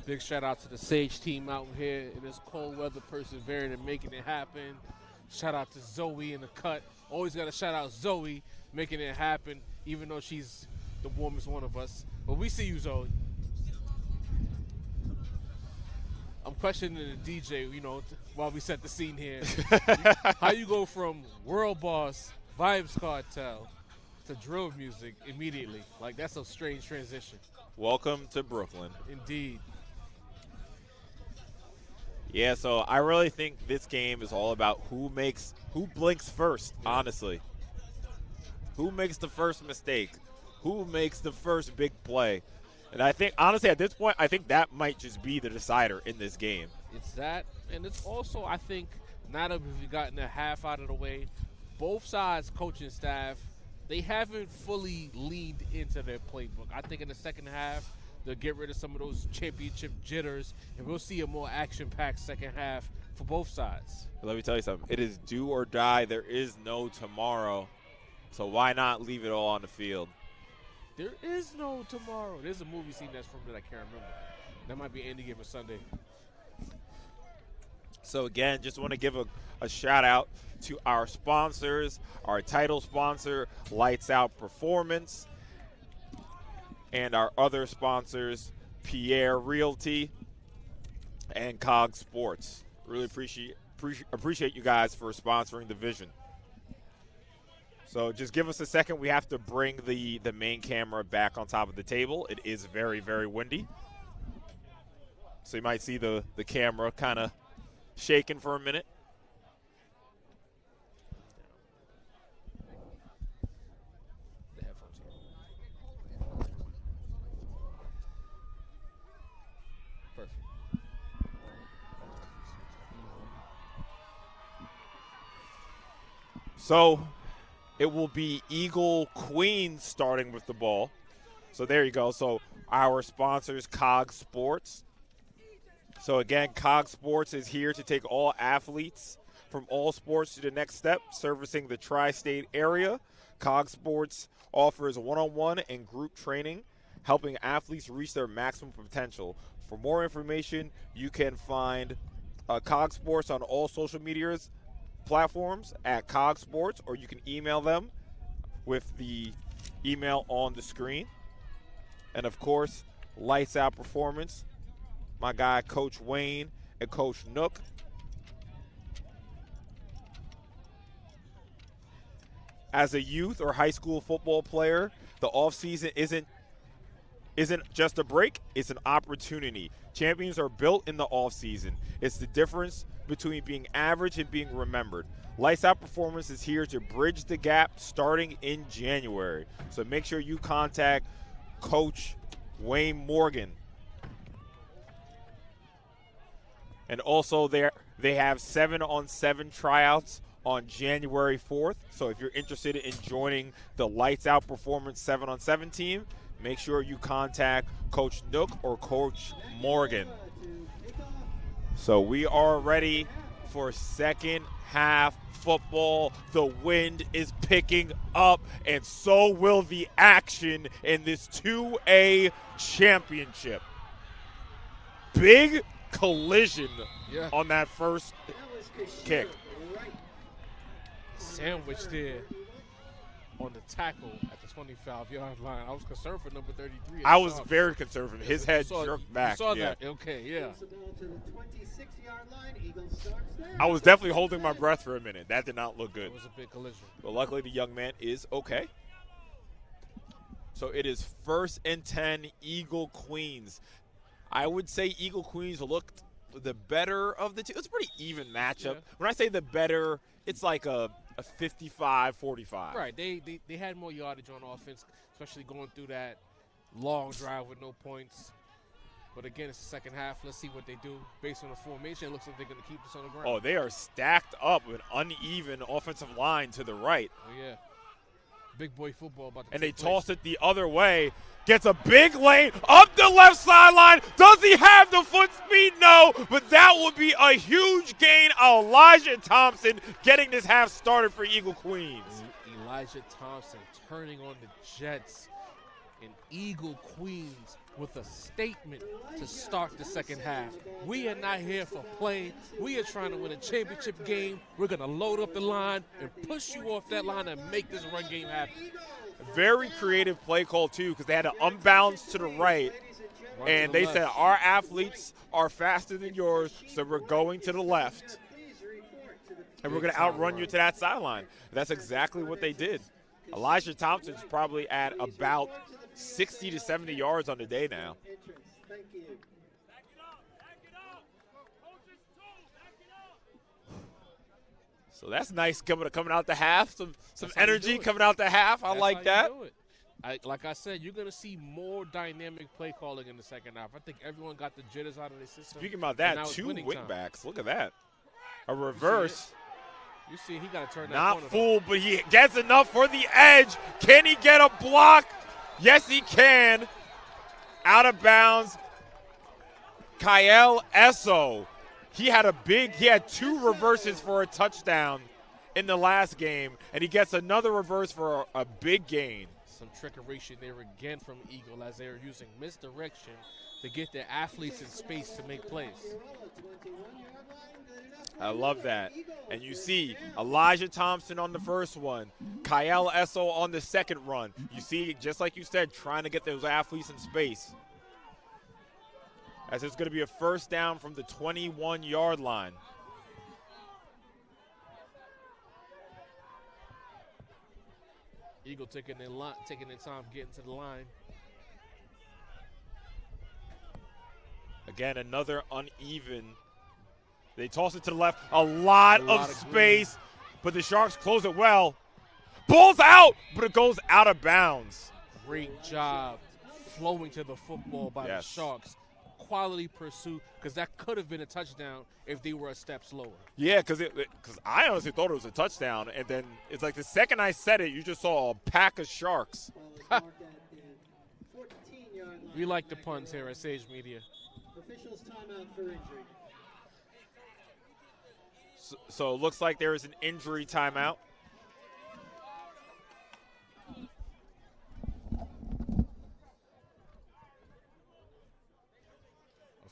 Big shout out to the Sage team out here in this cold weather, persevering and making it happen. Shout out to Zoe in the cut. Always got to shout out Zoe, making it happen, even though she's the warmest one of us. But we see you, Zoe. I'm questioning the DJ, while we set the scene here. How you go from World Boss, Vibes Cartel, to drill music immediately? Like, that's a strange transition. Welcome to Brooklyn. Indeed. Yeah, so I really think this game is all about who blinks first, honestly. Who makes the first mistake? Who makes the first big play? And I think, honestly, at this point, I think that might just be the decider in this game. It's that, and it's also, I think, now that we've gotten a half out of the way, both sides' coaching staff, they haven't fully leaned into their playbook. I think in the second half, they'll get rid of some of those championship jitters, and we'll see a more action-packed second half for both sides. Let me tell you something. It is do or die. There is no tomorrow. So why not leave it all on the field? There is no tomorrow. There's a movie scene that's from that I can't remember. That might be Any Given Sunday. So again, just want to give a shout out to our sponsors, our title sponsor, Lights Out Performance, and our other sponsors, Pierre Realty and Cog Sports. Really appreciate you guys for sponsoring the Vision. So just give us a second. We have to bring the main camera back on top of the table. It is very, very windy. So you might see the camera kind of shaking for a minute. The headphones here. Perfect. So it will be Eagle Queens starting with the ball. So there you go. So our sponsors, Cog Sports. So again, Cog Sports is here to take all athletes from all sports to the next step, servicing the tri-state area. Cog Sports offers one-on-one and group training, helping athletes reach their maximum potential. For more information, you can find Cog Sports on all social medias platforms at Cog Sports, or you can email them with the email on the screen. And of course, Lights Out Performance, my guy Coach Wayne and Coach Nook. As a youth or high school football player, the offseason isn't just a break, it's an opportunity. Champions are built in the offseason. It's the difference between being average and being remembered. Lights Out Performance is here to bridge the gap starting in January. So make sure you contact Coach Wayne Morgan. And also they have 7-on-7 tryouts on January 4th. So if you're interested in joining the Lights Out Performance 7-on-7 team, make sure you contact Coach Nook or Coach Morgan. So we are ready for second half football. The wind is picking up, and so will the action in this 2A championship. Big collision on that first kick. Sandwich there. on the tackle at the 25-yard line. I was concerned for number 33. I was very concerned from his head jerked back. You saw yeah. that? Okay, yeah. Gets the ball to the 26-yard line. Eagles starts there. I was definitely holding my breath for a minute. That did not look good. It was a big collision. But luckily, the young man is okay. So it is 1st and 10, Eagle Queens. I would say Eagle Queens looked the better of the two. It was a pretty even matchup. Yeah. When I say the better, it's like a 55-45. Right. They had more yardage on offense, especially going through that long drive with no points. But again, it's the second half. Let's see what they do. Based on the formation, it looks like they're going to keep this on the ground. Oh, they are stacked up with uneven offensive line to the right. Oh, yeah. Big boy football about to And they take place. toss it the other way. Gets a big lane up the left sideline. Does he have the foot speed? No, but that would be a huge gain. Elijah Thompson getting this half started for Eagle Queens. Elijah Thompson turning on the Jets, and Eagle Queens with a statement to start the second half. We are not here for play. We are trying to win a championship game. We're going to load up the line and push you off that line and make this run game happen. Very creative play call, too, because they had to unbalance to the right. And they said, our athletes are faster than yours, so we're going to the left. And we're going to outrun you to that sideline. That's exactly what they did. Elijah Thompson's probably at about 60 to 70 yards on the day now. So that's nice coming out the half. Some energy coming out the half. I like that. Like I said, you're going to see more dynamic play calling in the second half. I think everyone got the jitters out of their system. Speaking about that, 2 wingbacks. Look at that. A reverse. You see, he got to turn that Not corner. fooled, but he gets enough for the edge. Can he get a block? Yes, he can. Out of bounds. Kyle Esso. He had 2 reverses for a touchdown in the last game, and he gets another reverse for a big gain. Some trickery there again from Eagle as they're using misdirection to get their athletes in space to make plays. I love that. And you see Elijah Thompson on the first one, Kyle Esso on the second run. You see, just like you said, trying to get those athletes in space. As it's going to be a first down from the 21-yard line. Eagle taking their time getting to the line. Again, another uneven. They toss it to the left. A lot of space, but the Sharks close it well. Ball's out, but it goes out of bounds. Great job flowing to the football by the Sharks. Quality pursuit, because that could have been a touchdown if they were a step slower. Yeah, because I honestly thought it was a touchdown, and then it's like the second I said it, you just saw a pack of Sharks. We like the puns here at Sage Media. Officials timeout for injury. So it looks like there is an injury timeout.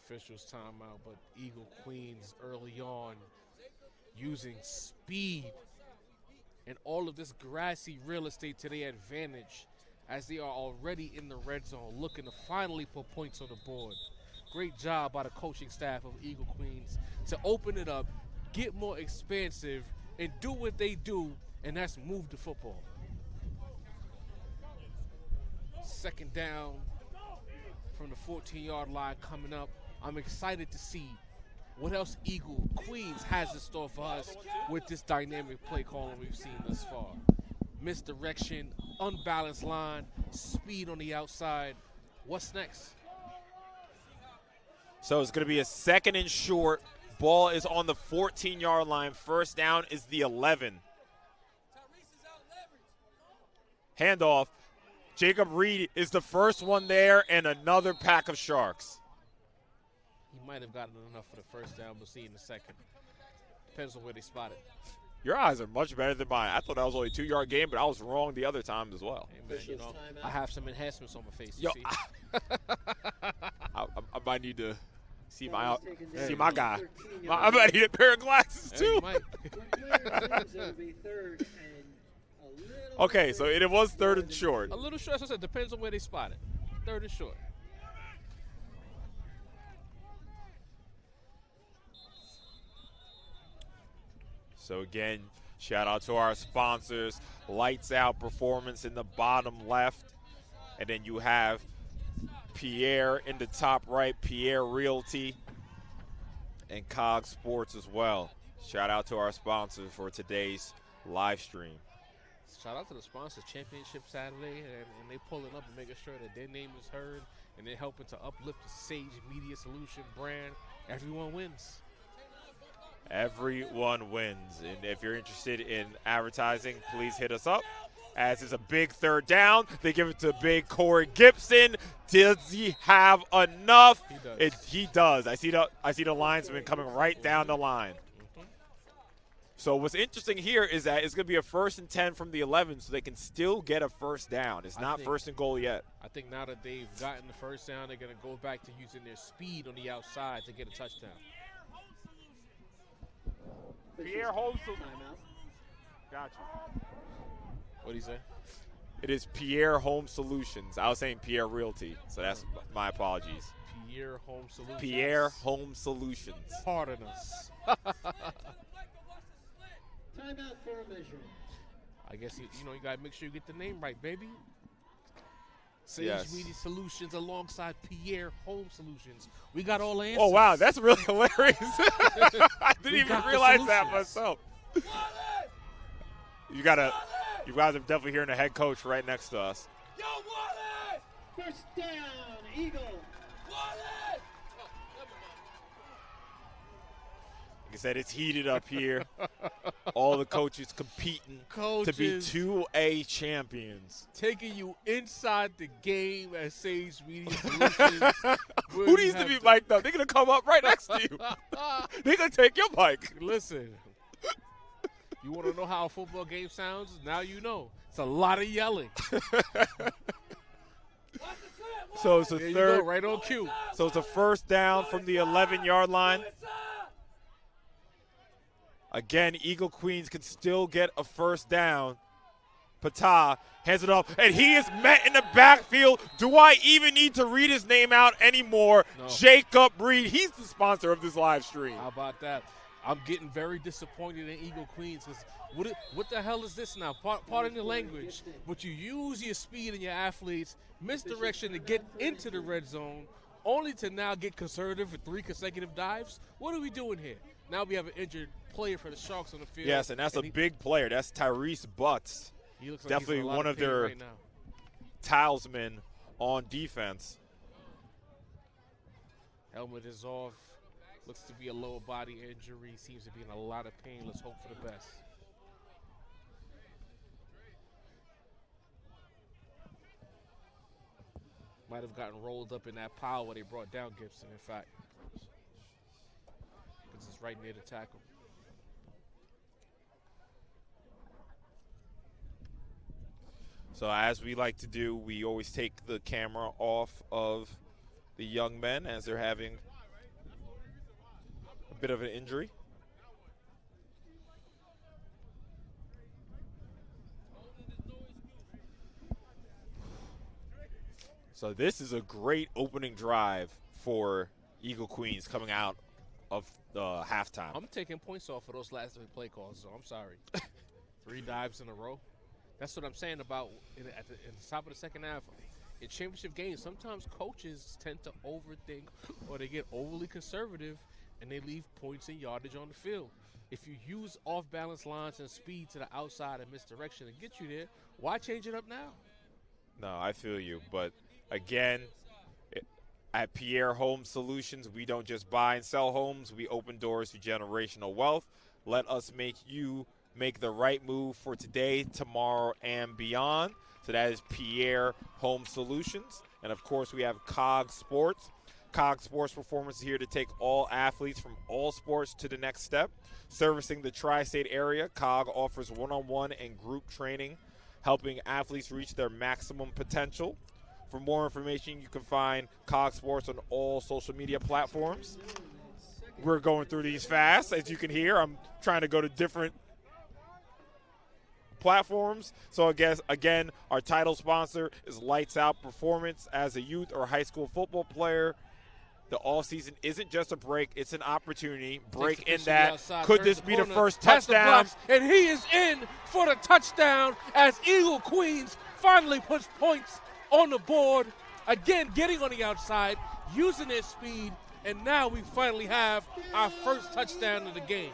Officials timeout, but Eagle Queens early on using speed and all of this grassy real estate to their advantage as they are already in the red zone looking to finally put points on the board. Great job by the coaching staff of Eagle Queens to open it up, get more expansive, and do what they do, and that's move the football. Second down from the 14-yard line coming up. I'm excited to see what else Eagle Queens has in store for us with this dynamic play calling we've seen thus far. Misdirection, unbalanced line, speed on the outside. What's next? So it's going to be a second and short. Ball is on the 14-yard line. First down is the 11. Handoff. Jacob Reed is the first one there, and another pack of Sharks. He might have gotten enough for the first down, but see in the second. Depends on where they spot it. Your eyes are much better than mine. I thought that was only a 2-yard game, but I was wrong the other times as well. Hey, man, you know, I have some enhancements on my face. Yo, See? I might need to see my guy. I might need a pair of glasses, too. Hey, When player moves, it'll be third and a little Okay, so it was 3rd and short. A little short, as I said, depends on where they spot it. 3rd and short. So again, shout out to our sponsors. Lights Out Performance in the bottom left. And then you have Pierre in the top right, Pierre Realty, and COG Sports as well. Shout out to our sponsors for today's live stream. Shout out to the sponsors, Championship Saturday, and they pulling up and making sure that their name is heard, and they're helping to uplift the Sage Media Solution brand. Everyone wins. Everyone wins. And if you're interested in advertising, please hit us up. As it's a big 3rd down, they give it to big Corey Gibson. Does he have enough? He does. He does. I see the linesman coming right down the line. So what's interesting here is that it's going to be a 1st and 10 from the 11, so they can still get a 1st down. It's not 1st and goal yet. I think now that they've gotten the 1st down, they're going to go back to using their speed on the outside to get a touchdown. Pierre Holmes. Gotcha. What do you say? It is Pierre Home Solutions. I was saying Pierre Realty, so that's my apologies. Pierre Home Solutions. Pierre Home Solutions. Pardon us. Timeout for a measure. I guess you got to make sure you get the name right, baby. Sage Yes. Media Solutions alongside Pierre Home Solutions. We got all the answers. Oh, wow, that's really hilarious. I didn't even got the realize that solutions. myself. You guys are definitely hearing the head coach right next to us. Yo, Wally! 1st down, Eagle. Wally! Like I said, it's heated up here. All the coaches competing to be Coaches 2A champions. taking you inside the game at Sage Media Solutions. Who needs to be mic'd up? They're going to come up right next to you. They're going to take your mic. Listen, you want to know how a football game sounds? Now you know. It's a lot of yelling. So it's a There you third. go, right on cue. So it's a 1st down from the 11-yard line. Again, Eagle Queens can still get a 1st down. Patah hands it off, and he is met in the backfield. Do I even need to read his name out anymore? No. Jacob Reed. He's the sponsor of this live stream. How about that? I'm getting very disappointed in Eagle Queens because what the hell is this now? Pardon the language, but you use your speed and your athletes, misdirection to get into the red zone, only to now get conservative for 3 consecutive dives. What are we doing here? Now we have an injured player for the Sharks on the field. Yes, and that's a big player. That's Tyrese Butts. He looks like definitely he's in a lot one of pain their right now. talisman on defense. Helmet is off. Looks to be a lower body injury. Seems to be in a lot of pain. Let's hope for the best. Might have gotten rolled up in that pile where they brought down Gibson, in fact. Because it's right near the tackle. So as we like to do, we always take the camera off of the young men as they're having a bit of an injury. So this is a great opening drive for Eagle Queens coming out of the halftime. I'm taking points off for those last 3 play calls, so I'm sorry. 3 dives in a row. That's what I'm saying about in the top of the second half. In championship games, sometimes coaches tend to overthink or they get overly conservative and they leave points and yardage on the field. If you use off-balance lines and speed to the outside and misdirection to get you there, why change it up now? No, I feel you. But, again, at Pierre Home Solutions, we don't just buy and sell homes. We open doors to generational wealth. Let us make you make the right move for today, tomorrow, and beyond. So that is Pierre Home Solutions. And, of course, we have COG Sports. COG Sports Performance is here to take all athletes from all sports to the next step. Servicing the tri-state area, COG offers one-on-one and group training, helping athletes reach their maximum potential. For more information, you can find COG Sports on all social media platforms. We're going through these fast. As you can hear, I'm trying to go to different platforms. So I guess, again, our title sponsor is Lights Out Performance. As a youth or high school football player, the offseason isn't just a break, it's an opportunity. Break in that. Outside, Could this be the corner, first past the touchdown? blocks, and he is in for the touchdown as Eagle Queens finally puts points on the board. Again, getting on the outside, using their speed, and now we finally have our first touchdown of the game.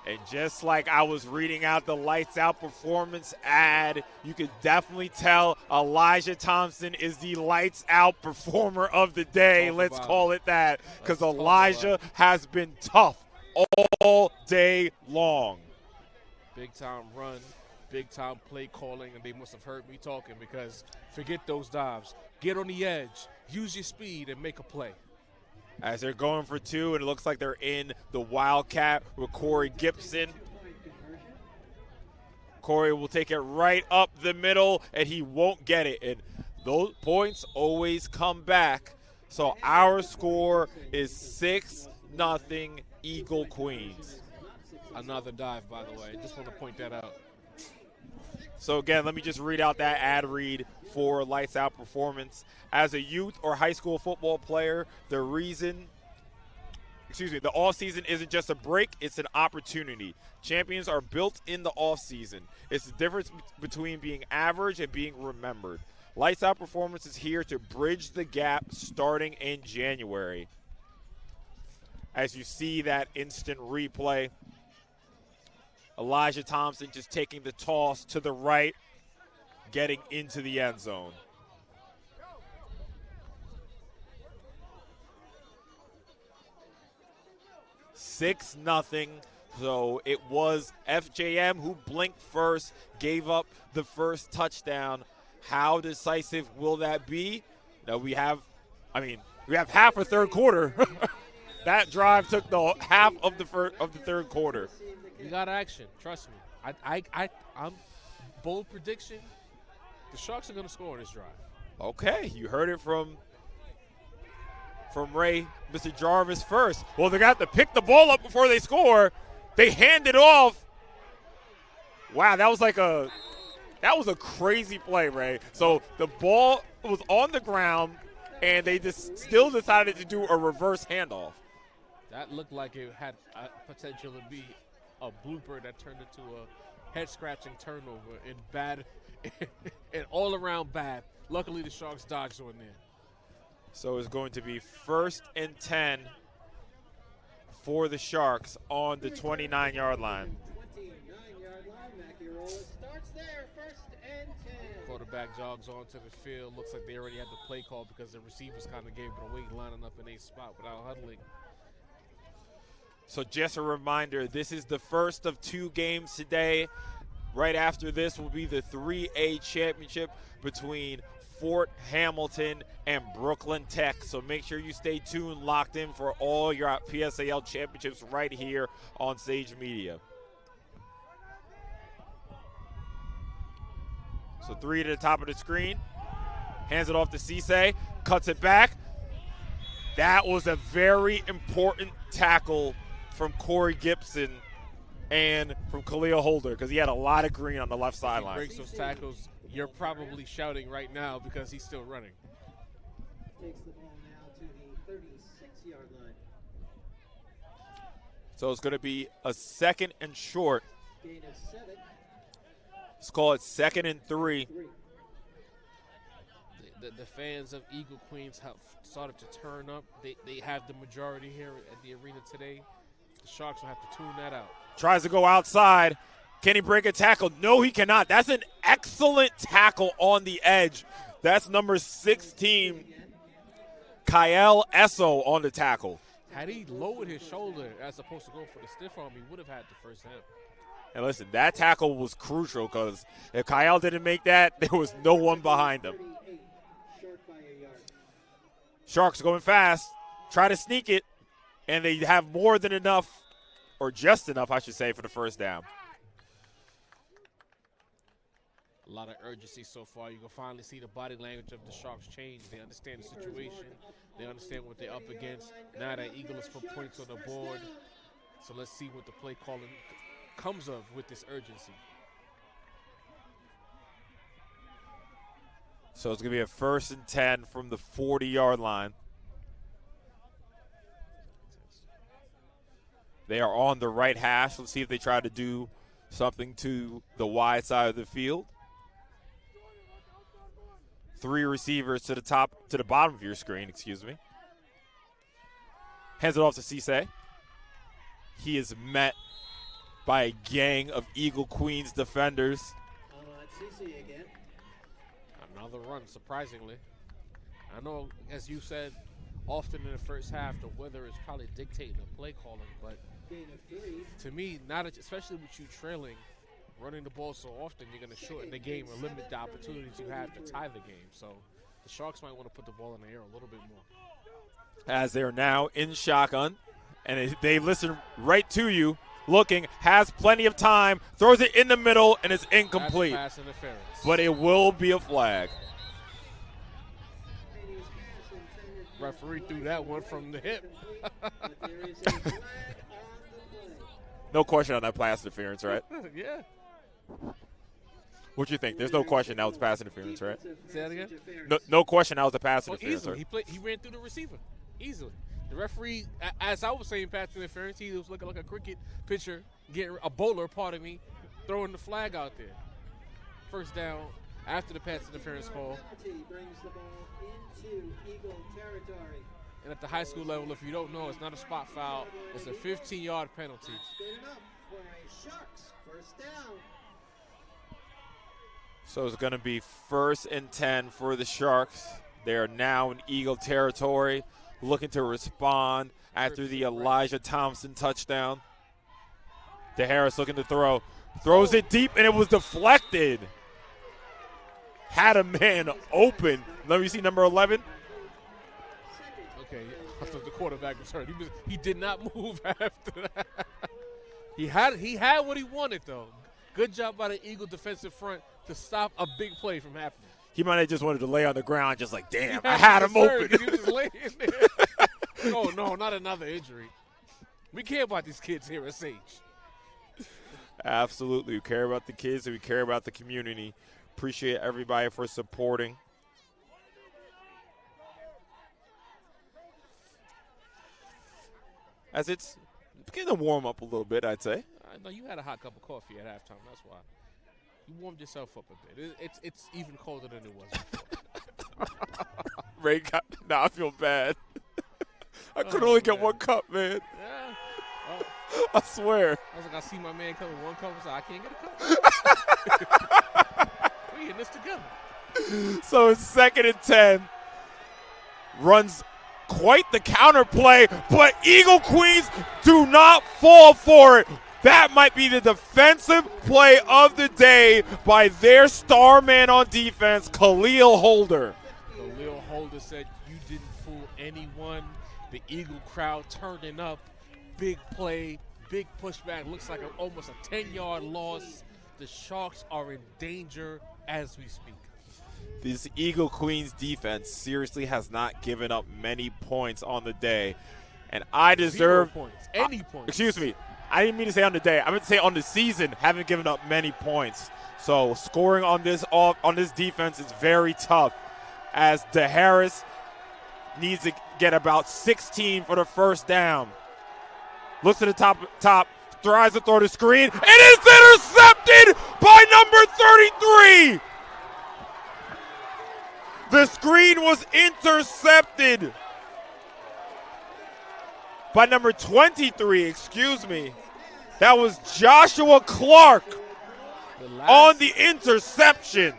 And just like I was reading out the Lights Out Performance ad, you could definitely tell Elijah Thompson is the Lights Out Performer of the day. Let's call it that, because Elijah has been tough all day long. Big time run, big time play calling, and they must have heard me talking, because forget those dives. Get on the edge, use your speed, and make a play. As they're going for two, and it looks like they're in the Wildcat with Corey Gibson. Corey will take it right up the middle, and he won't get it. And those points always come back. So our score is 6-0 Eagle Queens. Another dive, by the way. I just want to point that out. So again, let me just read out that ad read for Lights Out Performance. As a youth or high school football player, the offseason isn't just a break, it's an opportunity. Champions are built in the offseason. It's the difference between being average and being remembered. Lights Out Performance is here to bridge the gap starting in January. As you see that instant replay, Elijah Thompson just taking the toss to the right, getting into the end zone. Six nothing. So it was FJM who blinked first, gave up the first touchdown. How decisive will that be? Now we have half a third quarter. That drive took the half of the third quarter. We got action. Trust me. I'm bold prediction. The Sharks are going to score on this drive. Okay, you heard it from Ray, Mr. Jarvis first. Well, they got to pick the ball up before they score. They hand it off. Wow, that was a crazy play, Ray. So the ball was on the ground, and they just still decided to do a reverse handoff. That looked like it had potential to be a blooper that turned into a head-scratching turnover and bad, and all-around bad. Luckily, the Sharks dodged one there. So it's going to be 1st and 10 for the Sharks on the 29-yard line. 29-yard line, Macchiarola starts there, 1st and 10. Quarterback jogs onto the field. Looks like they already had the play call because the receivers kind of gave it away, lining up in a spot without huddling. So just a reminder, this is the first of 2 games today. Right after this will be the 3A championship between Fort Hamilton and Brooklyn Tech. So make sure you stay tuned, locked in for all your PSAL championships right here on Sage Media. So 3 to the top of the screen. Hands it off to Cisse. Cuts it back. That was a very important tackle from Corey Gibson and from Khalil Holder, because he had a lot of green on the left sideline. Breaks those tackles. You're probably shouting right now because he's still running. Takes the ball now to the 36-yard line. So it's going to be a 2nd and short. Gain of 7. Let's call it 2nd and 3. The fans of Eagle Queens have started to turn up. They have the majority here at the arena today. The Sharks will have to tune that out. Tries to go outside. Can he break a tackle? No, he cannot. That's an excellent tackle on the edge. That's number 16, Kyle Esso on the tackle. Had he lowered his shoulder as opposed to go for the stiff arm, he would have had the first down. And listen, that tackle was crucial, because if Kyle didn't make that, there was no one behind him. Short by a yard. Sharks going fast. Try to sneak it, and they have more than enough, or just enough, I should say, for the first down. A lot of urgency so far. You can finally see the body language of the Sharks change. They understand the situation. They understand what they're up against. Now that Eagle has put points on the board. So let's see what the play calling comes of with this urgency. So it's going to be a 1st and 10 from the 40-yard line. They are on the right hash. Let's see if they try to do something to the wide side of the field. 3 receivers to the bottom of your screen, excuse me. Hands it off to Cisse. He is met by a gang of Eagle Queens defenders. Again. Another run, surprisingly. I know, as you said, often in the first half, the weather is probably dictating the play calling, but to me, especially with you trailing, running the ball so often, you're going to shorten the game or limit the opportunities you have to tie the game. So the Sharks might want to put the ball in the air a little bit more. As they're now in shotgun, and they listen right to you, looking, has plenty of time, throws it in the middle, and it's incomplete. Pass interference. But it will be a flag. Referee threw that one from the hip. No question on that pass interference, right? Yeah. What you think? There's no question that was pass interference, right? Say that again? No question that was a pass interference. Easily. Right? He ran through the receiver. Easily. The referee, as I was saying pass interference, he was looking like a cricket pitcher, a bowler, throwing the flag out there. First down after the pass interference call. Brings the ball into Eagle territory. And at the high school level, if you don't know, it's not a spot foul. It's a 15-yard penalty. Good enough for a Sharks first down. So it's going to be 1st and 10 for the Sharks. They are now in Eagle territory, looking to respond after the Elijah Thompson touchdown. DeHarris looking to throw. Throws it deep, and it was deflected. Had a man open. Let me see number 11. Okay, I thought the quarterback was hurt. He did not move after that. He had what he wanted, though. Good job by the Eagle defensive front to stop a big play from happening. He might have just wanted to lay on the ground, just like, damn, I had him open. He was just laying there. Oh, no, not another injury. We care about these kids here at Sage. Absolutely. We care about the kids and we care about the community. Appreciate everybody for supporting. As it's beginning to warm up a little bit, I'd say. I know you had a hot cup of coffee at halftime. That's why. You warmed yourself up a bit. It's even colder than it was before. Ray now I feel bad. I could only get one cup, man. Yeah. I swear. I was like, I see my man coming one cup. I can't get a cup. We in this together. So it's 2nd and 10. Runs quite the counter play, but Eagle Queens do not fall for it. That might be the defensive play of the day by their star man on defense, Khalil Holder. Khalil Holder said, "You didn't fool anyone." The Eagle crowd turning up. Big play, big pushback. Looks like almost a 10-yard loss. The Sharks are in danger as we speak. This Eagle Queens defense seriously has not given up many points on the day. And I deserve 0 points. Any points. Excuse me. I didn't mean to say on the day. I meant to say on the season, haven't given up many points. So scoring on this defense is very tough, as DeHarris needs to get about 16 for the first down. Looks to the top, tries to throw the screen. It is intercepted by number 33. The screen was intercepted by number 23, excuse me. That was Joshua Clark on the interception.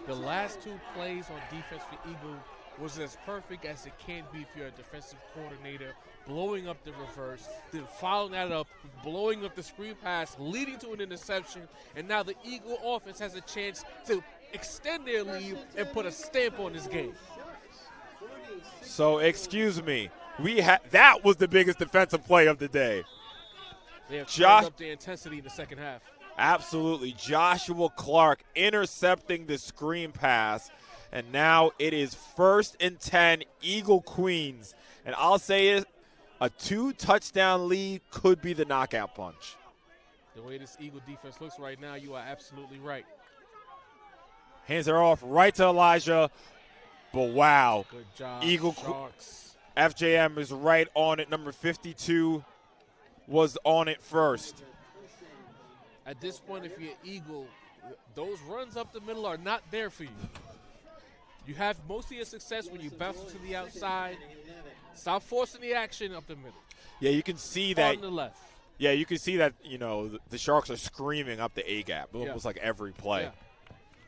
The last 2 plays on defense for Eagle was as perfect as it can be if you're a defensive coordinator, blowing up the reverse, then following that up, blowing up the screen pass, leading to an interception, and now the Eagle offense has a chance to extend their lead and put a stamp on this game. So, excuse me, that was the biggest defensive play of the day. They have turned up the intensity in the second half. Absolutely. Joshua Clark intercepting the screen pass. And now it is 1st and 10, Eagle Queens. And I'll say it, a 2-touchdown lead could be the knockout punch. The way this Eagle defense looks right now, you are absolutely right. Hands her off right to Elijah. But wow. Good job, Eagle Sharks. FJM is right on it. Number 52 was on it first. At this point, if you're Eagle, those runs up the middle are not there for you. You have most of your success when you bounce to the outside. Stop forcing the action up the middle. Yeah, you can see that. On the left. Yeah, you can see that, you know, the Sharks are screaming up the A-gap. Almost like every play.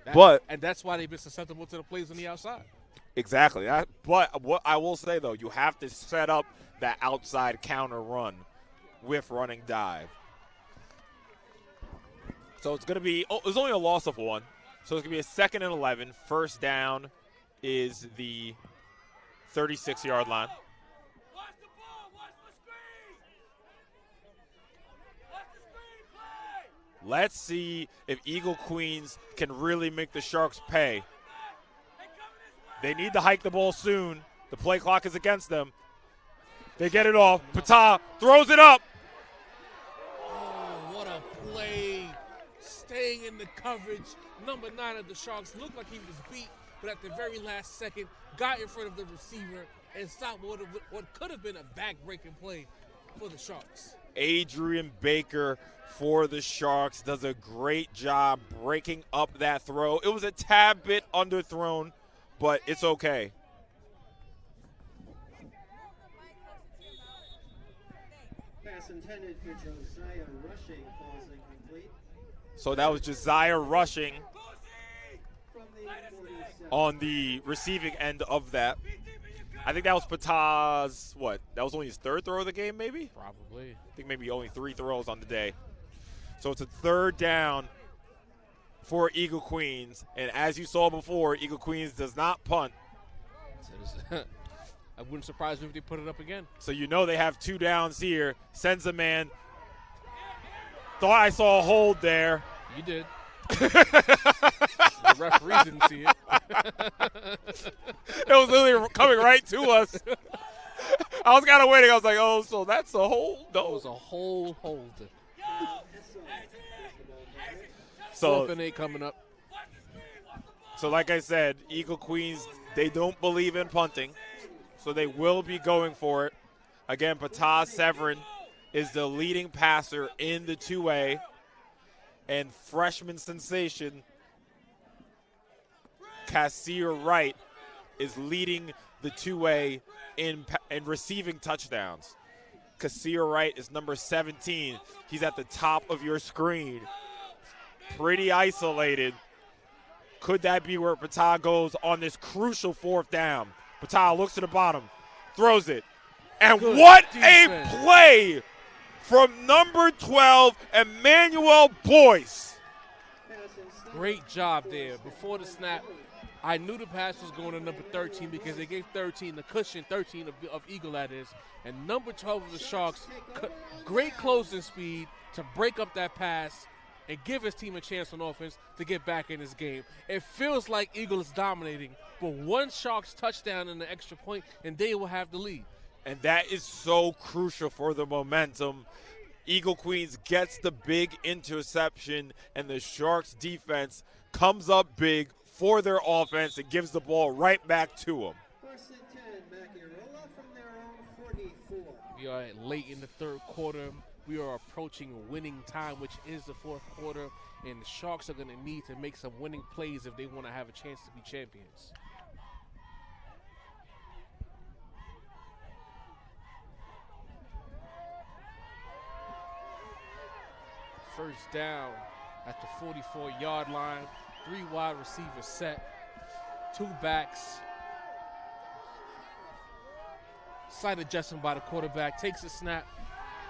Yeah. And that's why they've been susceptible to the plays on the outside. Exactly. But what I will say, though, you have to set up that outside counter run with running dive. So it's going to be – there's only a loss of 1. So it's going to be a 2nd and 11. First down is the 36-yard line. Watch the ball. Watch the screen. Watch the screen play. Let's see if Eagle Queens can really make the Sharks pay. They need to hike the ball soon. The play clock is against them. They get it off. Patah throws it up. Oh, what a play. Staying in the coverage. Number 9 of the Sharks looked like he was beat, but at the very last second, got in front of the receiver and stopped what could have been a back-breaking play for the Sharks. Adrian Baker for the Sharks does a great job breaking up that throw. It was a tad bit underthrown, but it's okay. Pass intended for Josiah Rushing falls incomplete. So that was Josiah Rushing From the 47. on the receiving end of that. I think that was Patah's, that was only his 3rd throw of the game, maybe? Probably. I think maybe only 3 throws on the day. So it's a 3rd down for Eagle Queens. And as you saw before, Eagle Queens does not punt. I wouldn't surprise me if they put it up again. So you know they have 2 downs here. Sends a man. Thought I saw a hold there. You did. The referee didn't see it. It was literally coming right to us. I was kind of waiting. I was like, oh, so that's a hold? No. It was a whole hold. So, 4th and 8 coming up. so like I said, Eagle Queens, they don't believe in punting, so they will be going for it. Again, Patah Severin is the leading passer in the 2A, and freshman sensation Kassir Wright is leading the 2A in receiving touchdowns. Kassir Wright is number 17. He's at the top of your screen. Pretty isolated. Could that be where Patah goes on this crucial 4th down? Patah looks to the bottom, throws it. And Good what defense. a play from number 12, Emmanuel Boyce. Great job there. Before the snap, I knew the pass was going to number 13 because they gave 13 the cushion, 13 of Eagle that is. And number 12 of the Sharks, great closing speed to break up that pass and give his team a chance on offense to get back in this game. It feels like Eagle is dominating, but one Sharks touchdown and an extra point, and they will have the lead. And that is so crucial for the momentum. Eagle Queens gets the big interception, and the Sharks defense comes up big for their offense and gives the ball right back to them. 1st and 10, Macchiarola from their own 44. We are late in the 3rd quarter. We are approaching winning time, which is the 4th quarter, and the Sharks are going to need to make some winning plays if they want to have a chance to be champions. First down at the 44-yard line. 3 wide receivers set. 2 backs. Slight adjustment by the quarterback. Takes a snap.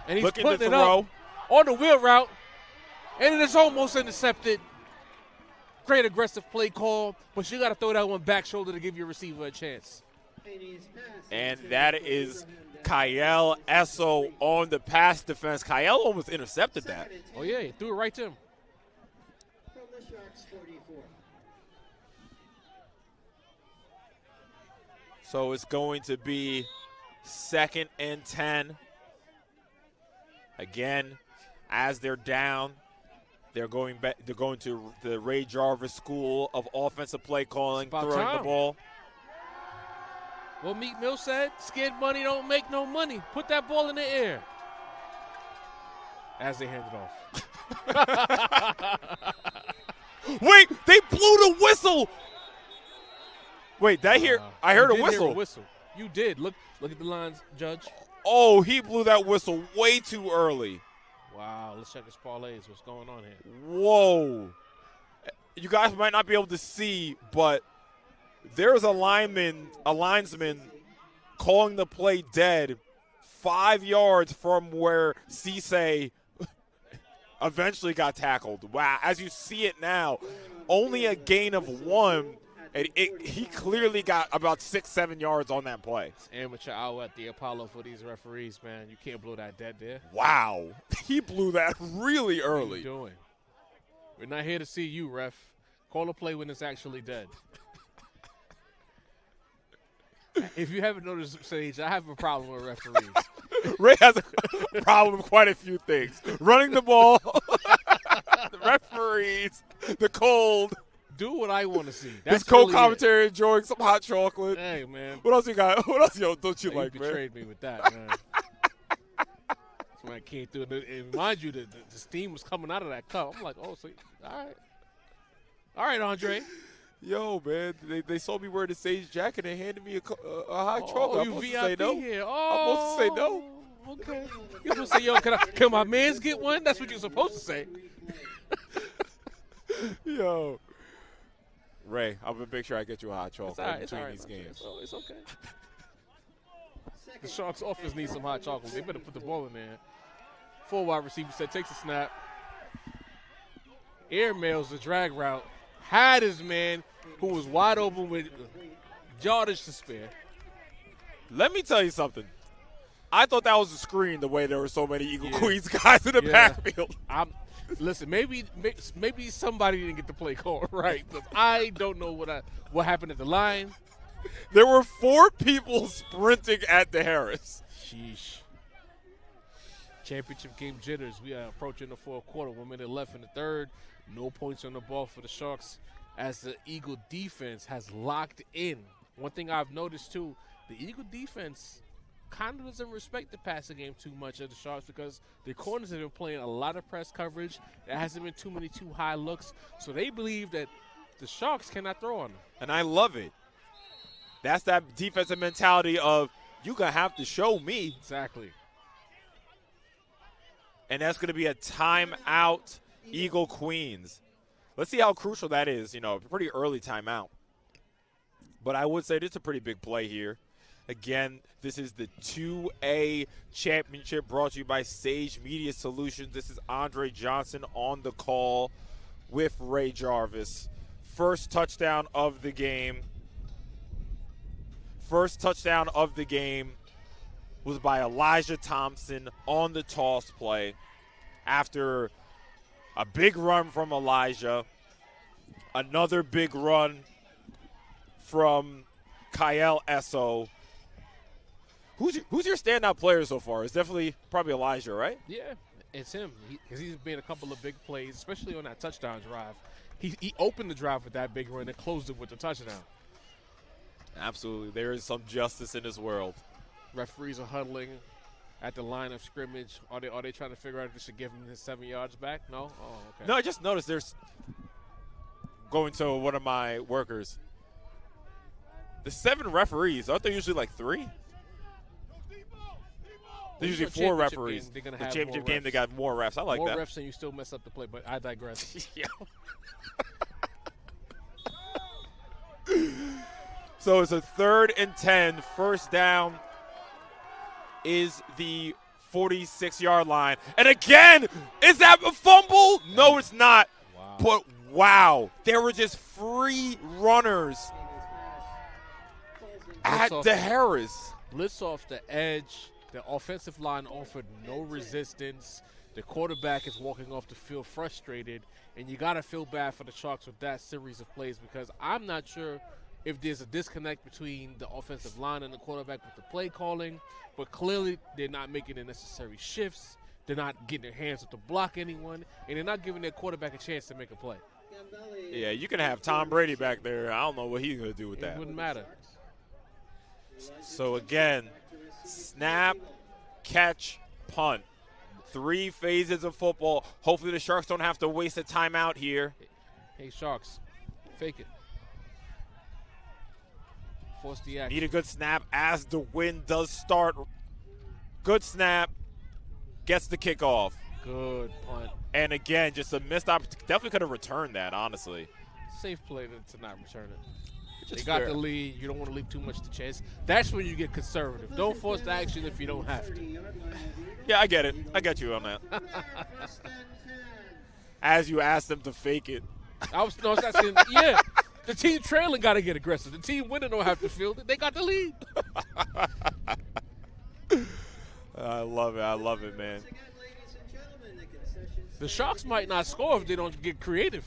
And he's Looking to putting it throw. up on the wheel route. And it is almost intercepted. Great aggressive play call. But you got to throw that one back shoulder to give your receiver a chance. And that is Kyle Esso on the pass defense. Kyle almost intercepted that. Oh, yeah. He threw it right to him. From the Sharks 44. So it's going to be 2nd and 10. Again, as they're down They're going back. They're going to the Ray Jarvis School of Offensive Play Calling, It's about throwing time. the ball. What Meek Mill said, scared money don't make no money. Put that ball in the air. As they hand it off. Wait, they blew the whistle. Wait, I heard You a did whistle. hear a whistle. You did. Look at the lines, Judge. Oh, he blew that whistle way too early. Wow, let's check his parlays. What's going on here? Whoa. You guys might not be able to see, but there's a linesman calling the play dead 5 yards from where Cisse eventually got tackled. Wow, as you see it now, only a gain of 1, and he clearly got about 6-7 yards on that play. It's amateur hour at the Apollo for these referees, man. You can't blow that dead there. Wow, he blew that really What are you early. doing? We're not here to see you, ref. Call a play when it's actually dead. If you haven't noticed, Sage, I have a problem with referees. Ray has a problem with quite a few things. Running the ball, the referees, the cold, Do what I want to see. his That's really it. co-commentary enjoying some hot chocolate. Hey, man. What else you got? What else don't you Hey, like, you man? betrayed me with that, man. That's when I came through. And mind you, the steam was coming out of that cup. I'm like, oh, so all right. All right, Andre. Yo, man, they saw me wearing the Sage jacket and handed me a hot Oh, chocolate. I'm you supposed to VIP say no. here. I'm supposed to say no. Oh, okay. You're supposed to say, yo, can my mans get one? That's what you're supposed to say. Yo. Ray, I'm going to make sure I get you a hot chocolate It's all right. It's between all right. these games. It's okay. The Sharks' offense needs some hot chocolate. They better put the ball in there. 4 wide receiver set, takes a snap. Airmails the drag route. Had his man who was wide open with yardage to spare. Let me tell you something. I thought that was a screen the way there were so many Eagle Yeah. Queens guys in the Yeah. backfield. Listen, maybe somebody didn't get the play call right, but I don't know what happened at the line. There were 4 people sprinting at the Harris. Sheesh. Championship game jitters. We are approaching the fourth quarter. 1 minute left in the third. No points on the ball for the Sharks as the Eagle defense has locked in. One thing I've noticed, too, the Eagle defense kind of doesn't respect the passing game too much of the Sharks because the corners have been playing a lot of press coverage. There hasn't been too high looks. So they believe that the Sharks cannot throw on them. And I love it. That's that defensive mentality of, you're going to have to show me. Exactly. And that's going to be a timeout, Eagle Queens. Let's see how crucial that is. Pretty early timeout. But I would say this is a pretty big play here. Again, this is the 2A championship brought to you by Sage Media Solutions. This is Andre Johnson on the call with Ray Jarvis. First touchdown of the game. First touchdown of the game was by Elijah Thompson on the toss play after a big run from Elijah, another big run from Kyle Esso. Who's your standout player so far? It's definitely probably Elijah, right? Yeah, it's him because he's made a couple of big plays, especially on that touchdown drive. He opened the drive with that big run and closed it with the touchdown. Absolutely. There is some justice in this world. Referees are huddling at the line of scrimmage. Are they trying to figure out if they should give him his 7 yards back? No? Oh, okay. No, I just noticed there's going to one of my workers. The 7 referees, aren't there usually like 3? There's usually 4 referees. Game, the championship game, they got more refs. I like more that. refs and you still mess up the play, but I digress. Yeah. So it's a 3rd and 10. First down is the 46-yard line. And again, is that a fumble? No, it's not. Wow. But wow, there were just free runners at the Harris. Blitz off the edge. The offensive line offered no resistance. The quarterback is walking off the field frustrated. And you got to feel bad for the Sharks with that series of plays because I'm not sure if there's a disconnect between the offensive line and the quarterback with the play calling. But clearly they're not making the necessary shifts. They're not getting their hands up to block anyone, and they're not giving their quarterback a chance to make a play. Yeah, you can have Tom Brady back there. I don't know what he's going to do with It that. wouldn't matter. So, again, snap, catch, punt. 3 phases of football. Hopefully the Sharks don't have to waste a timeout here. Hey, Sharks, fake it. Force the action. Need a good snap as the wind does start. Good snap. Gets the kickoff. Good punt. And again, just a missed opportunity. Definitely could have returned that, honestly. Safe play to not return it. They Just got fair. the lead. You don't want to leave too much to chance. That's when you get conservative. Don't force the action if you don't have to. Yeah, I get it. I get you on that. As you asked them to fake it. I was asking, yeah. The team trailing got to get aggressive. The team winning don't have to field it. They got the lead. I love it. I love it, man. The Sharks might not score if they don't get creative.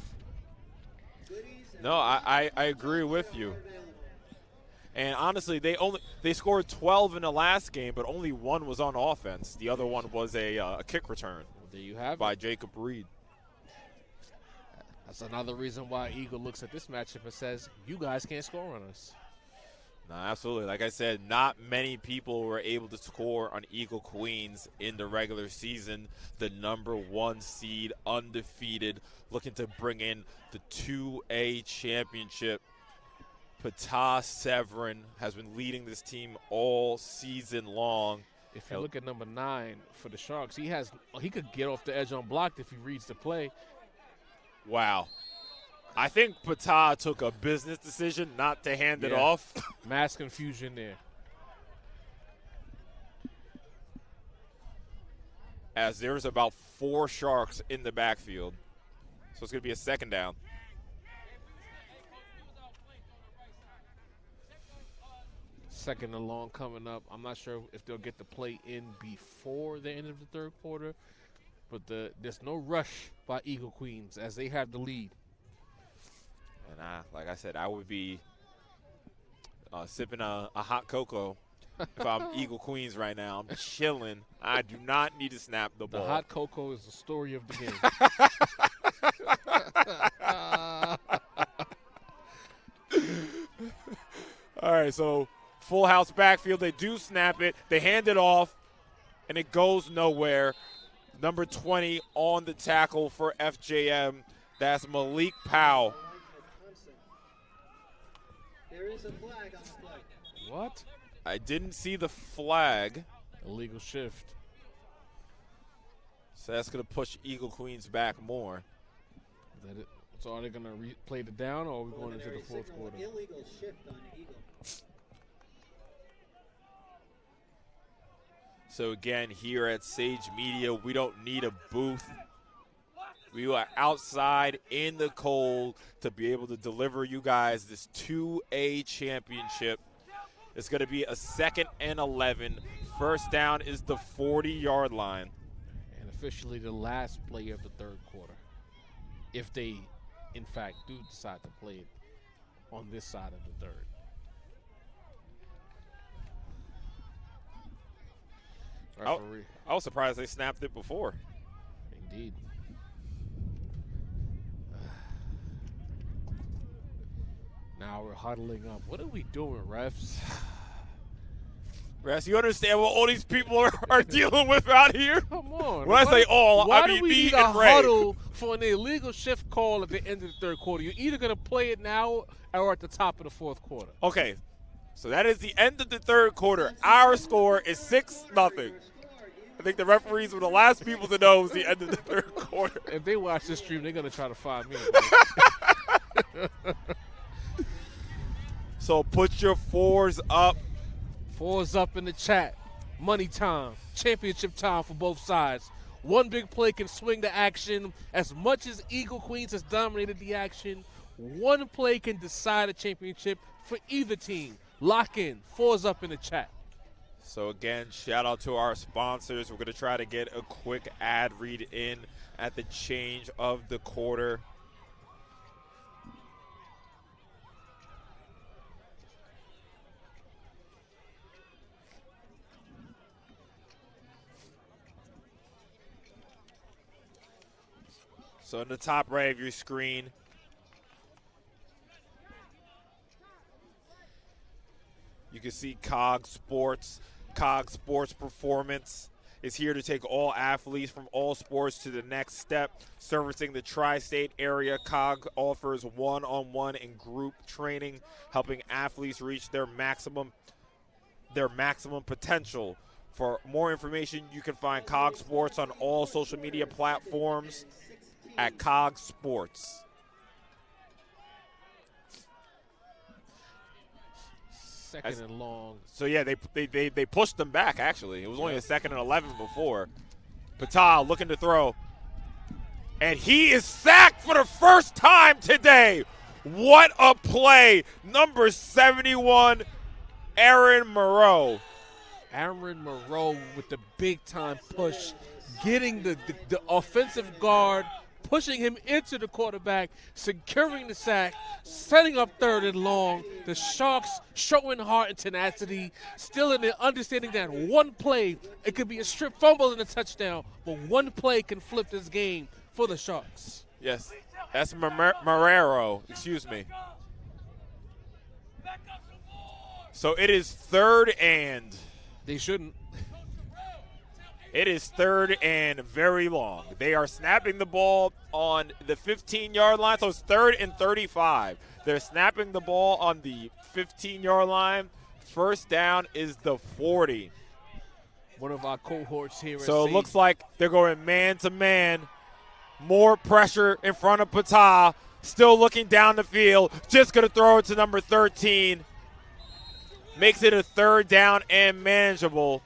No, I agree with you. And honestly, they scored 12 in the last game, but only 1 was on offense. The other one was a kick return Well, there you have by it. Jacob Reed. That's another reason why Eagle looks at this matchup and says, you guys can't score on us. No, absolutely. Like I said, not many people were able to score on Eagle Queens in the regular season. The #1 seed, undefeated, looking to bring in the 2A championship. Patah Severin has been leading this team all season long. If you look at number 9 for the Sharks, he could get off the edge unblocked if he reads the play. Wow. I think Patah took a business decision not to hand it Yeah. off. Mass confusion there. As there's about 4 Sharks in the backfield. So it's going to be a second down. Second and long coming up. I'm not sure if they'll get the play in before the end of the third quarter, but there's no rush by Eagle Queens as they have the lead. And like I said, I would be sipping a hot cocoa if I'm Eagle Queens right now. I'm chilling. I do not need to snap the The ball. hot cocoa is the story of the game. All right, so full house backfield. They do snap it. They hand it off, and it goes nowhere. Number 20 on the tackle for FJM. That's Malik Powell. There is a flag on the play. What? I didn't see the flag, Illegal shift. so that's going to push Eagle Queens back more. Is that it? So are they going to play the down, or are we going into the fourth Signal quarter? illegal shift on Eagle. So again, here at Sage Media, we don't need a booth. We are outside in the cold to be able to deliver you guys this 2A championship. It's going to be a 2nd and 11. First down is the 40-yard line. And officially the last play of the third quarter. If they, in fact, do decide to play it on this side of the third. Referee. I was surprised they snapped it before. Indeed. Now we're huddling up. What are we doing, refs? Russ, you understand what all these people are dealing with out here? Come on. When I say all, why I mean do we me need a and Ray. huddle for an illegal shift call at the end of the third quarter? You're either going to play it now or at the top of the fourth quarter. Okay, so that is the end of the third quarter. Our score is 6-0. I think the referees were the last people to know it was the end of the third quarter. If they watch this stream, they're going to try to find me. So put your 4s up. 4's up in the chat. Money time. Championship time for both sides. One big play can swing the action. As much as Eagle Queens has dominated the action, one play can decide a championship for either team. Lock in. 4's up in the chat. So again, shout out to our sponsors. We're going to try to get a quick ad read in at the change of the quarter. So in the top right of your screen, you can see COG Sports. COG Sports Performance is here to take all athletes from all sports to the next step. Servicing the tri-state area, COG offers one-on-one and group training, helping athletes reach their maximum potential. For more information, you can find COG Sports on all social media platforms at COG Sports. Second and long. So yeah, they pushed them back. Actually, it was only a 2nd and 11 before. PSAL looking to throw, and he is sacked for the first time today. What a play! Number 71, Aaron Moreau. Aaron Moreau with the big-time push, getting the offensive guard, pushing him into the quarterback, securing the sack, setting up 3rd and long. The Sharks showing heart and tenacity, still in the understanding that one play, it could be a strip fumble and a touchdown, but one play can flip this game for the Sharks. Yes, that's Marrero, excuse me. So it is 3rd and... They shouldn't. It is 3rd and very long. They are snapping the ball on the 15-yard line, so it's 3rd and 35. They're snapping the ball on the 15-yard line. First down is the 40. One of our cohorts here. So it looks like they're going man-to-man. More pressure in front of PSAL. Still looking down the field. Just going to throw it to number 13. Makes it a 3rd down and manageable.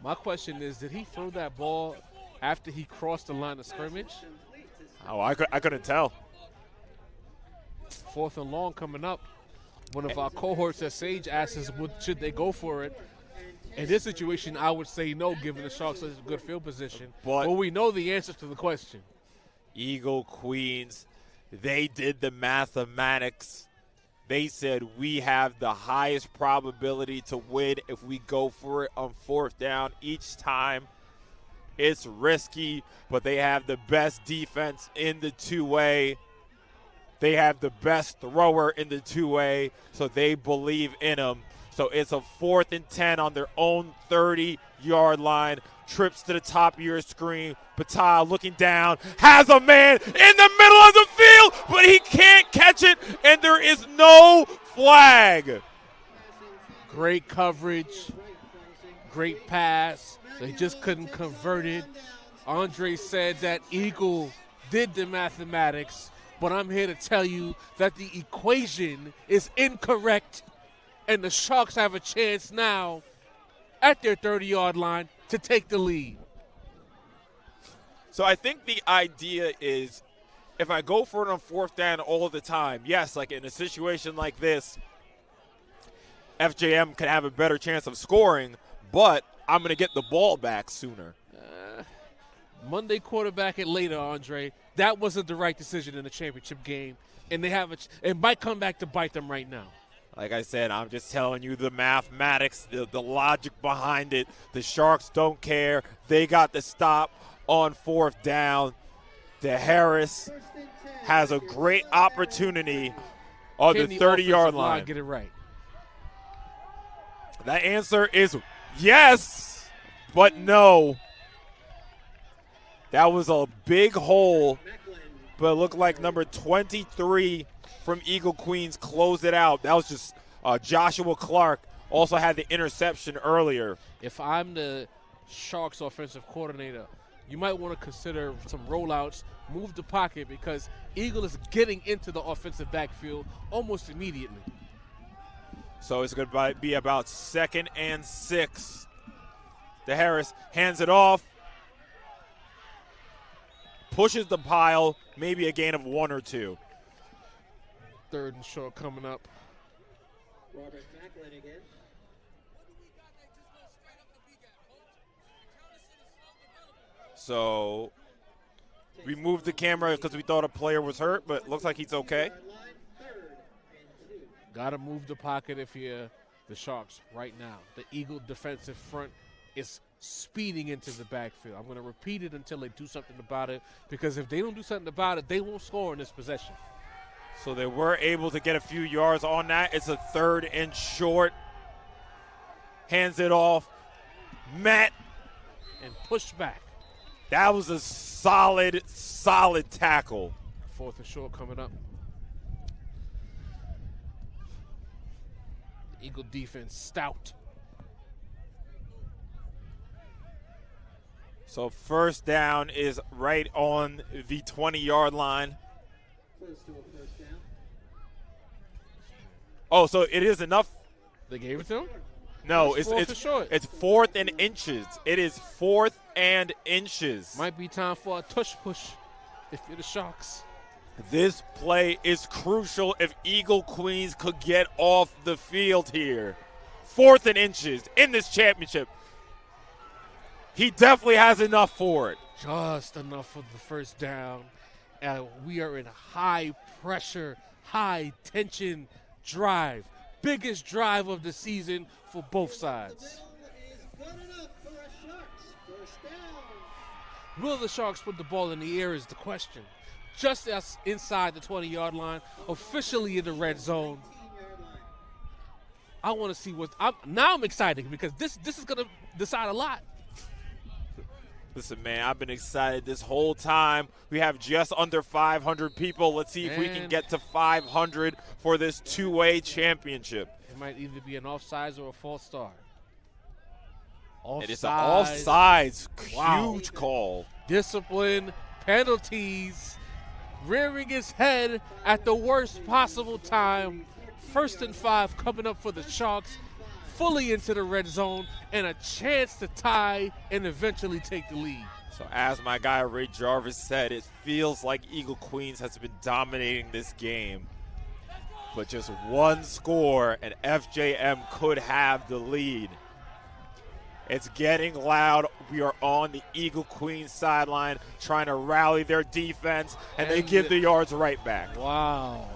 My question is, did he throw that ball after he crossed the line of scrimmage? Oh, I couldn't tell. 4th and long coming up. One of our cohorts at Sage asks us, should they go for it? In this situation, I would say no, given the Sharks such a good field position. But we know the answer to the question. Eagle Queens, they did the mathematics. They said we have the highest probability to win if we go for it on 4th down each time. It's risky, but they have the best defense in the two-way. They have the best thrower in the two-way, so they believe in him. So it's a 4th and 10 on their own 30-yard line. Trips to the top of your screen. PSAL looking down, has a man in the middle of the field, but he can't catch it, and there is no flag. Great coverage, great pass. They just couldn't convert it. Andre said that Eagle did the mathematics, but I'm here to tell you that the equation is incorrect, and the Sharks have a chance now at their 30-yard line to take the lead. So I think the idea is if I go for it on 4th down all the time, yes, like in a situation like this, FJM could have a better chance of scoring, but I'm going to get the ball back sooner. Monday quarterback it later, Andre. That wasn't the right decision in the championship game, and it might come back to bite them right now. Like I said, I'm just telling you the mathematics, the logic behind it. The Sharks don't care. They got the stop on 4th down. DeHarris has a great opportunity on the 30-yard line. Get it right. That answer is yes, but no. That was a big hole, but it looked like number 23 from Eagle Queens closed it out. That was just Joshua Clark also had the interception earlier. If I'm the Sharks offensive coordinator, you might want to consider some rollouts, move the pocket, because Eagle is getting into the offensive backfield almost immediately. So it's going to be about 2nd and 6. DeHarris hands it off, pushes the pile, maybe a gain of 1 or 2. 3rd and short coming up. Robert Macklin again. So we moved the camera because we thought a player was hurt, but it looks like he's okay. Got to move the pocket if you're the Sharks right now. The Eagle defensive front is speeding into the backfield. I'm going to repeat it until they do something about it, because if they don't do something about it, they won't score in this possession. So they were able to get a few yards on that. It's a 3rd and short. Hands it off. Matt. And push back. That was a solid tackle. 4th and short coming up. Eagle defense stout. So first down is right on the 20-yard line. Close to a first down. Oh, so it is enough? They gave it to him? No, It's it's 4th and short. It's 4th and inches. It is 4th and inches. Might be time for a tush push if you're the Sharks. This play is crucial if Eagle Queens could get off the field here. 4th and inches in this championship. He definitely has enough for it. Just enough for the first down. We are in high pressure, high tension drive. Biggest drive of the season for both sides. Is good enough for a Sharks first down. Will the Sharks put the ball in the air is the question. Just as inside the 20-yard line, officially in the red zone. 18-yard line. I want to see now I'm excited because this is going to decide a lot. Listen, man, I've been excited this whole time. We have just under 500 people. Let's see if we can get to 500 for this two-way championship. It might either be an offsides or a false start. It is an offsides. Wow. Huge call. Discipline, penalties, rearing his head at the worst possible time. 1st and 5 coming up for the Sharks. Fully into the red zone and a chance to tie and eventually take the lead. So as my guy Ray Jarvis said, it feels like Eagle Queens has been dominating this game. But just one score and FJM could have the lead. It's getting loud. We are on the Eagle Queens sideline trying to rally their defense, and they give the yards right back. Wow.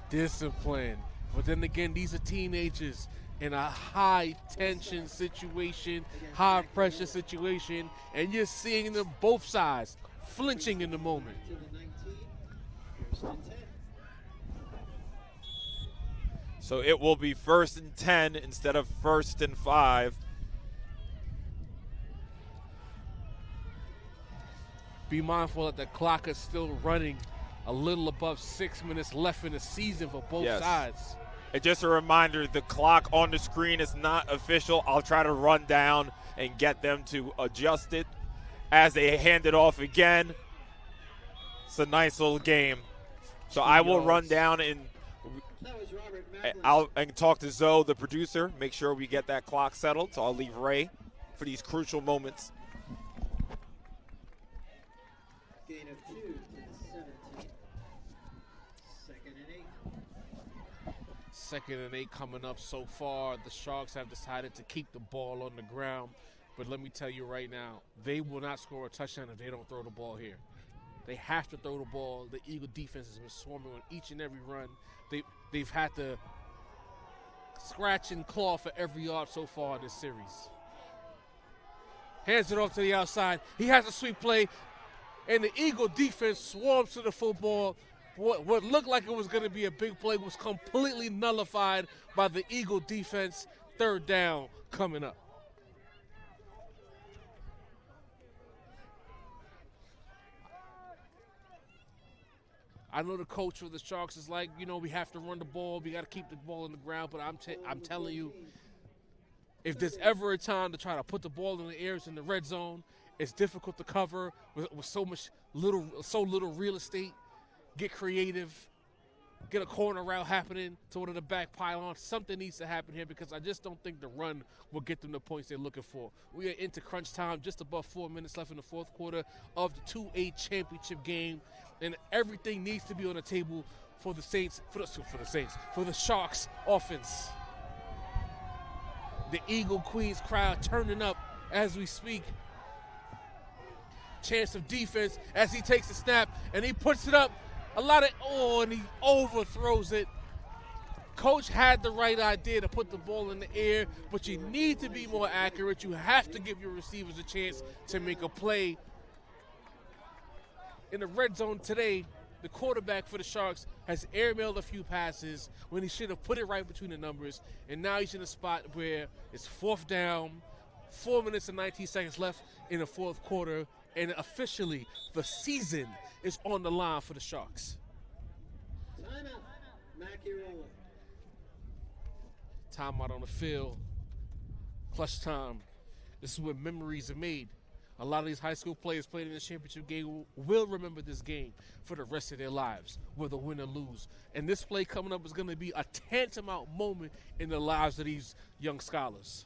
Discipline. But then again, these are teenagers in a high-tension situation, high-pressure situation, and you're seeing them both sides flinching in the moment. To the 19. First and 10. So it will be 1st and 10 instead of 1st and 5. Be mindful that the clock is still running. A little above 6 minutes left in the season for both sides. And just a reminder, the clock on the screen is not official. I'll try to run down and get them to adjust it as they hand it off again. It's a nice little game. So I will run down and That was Robert Macklin. talk to Zoe, the producer, make sure we get that clock settled. So I'll leave Ray for these crucial moments. Gain of 2 to the 17. 2nd and 8. 2nd and 8 coming up so far. The Sharks have decided to keep the ball on the ground. But let me tell you right now, they will not score a touchdown if they don't throw the ball here. They have to throw the ball. The Eagle defense has been swarming on each and every run. They've had to scratch and claw for every yard so far in this series. Hands it off to the outside. He has a sweep play, and the Eagle defense swarms to the football. What looked like it was going to be a big play was completely nullified by the Eagle defense. 3rd down coming up. I know the coach for the Sharks is like, we have to run the ball. We got to keep the ball on the ground. But I'm telling you, if there's ever a time to try to put the ball in the air, it's in the red zone. It's difficult to cover with so little real estate. Get creative. Get a corner route happening to one of the back pylons. Something needs to happen here because I just don't think the run will get them the points they're looking for. We are into crunch time, just above 4 minutes left in the 4th quarter of the 2A championship game, and everything needs to be on the table for the Sharks offense. The Eagle Queens crowd turning up as we speak. Chance of defense as he takes the snap and he puts it up. And he overthrows it. Coach had the right idea to put the ball in the air, but you need to be more accurate. You have to give your receivers a chance to make a play. In the red zone today, the quarterback for the Sharks has airmailed a few passes when he should have put it right between the numbers, and now he's in a spot where it's 4th down, 4 minutes and 19 seconds left in the 4th quarter, and officially the season is on the line for the Sharks. Timeout. Macchiarola. Timeout on the field. Clutch time. This is where memories are made. A lot of these high school players playing in the championship game will remember this game for the rest of their lives, whether win or lose. And this play coming up is going to be a tantamount moment in the lives of these young scholars.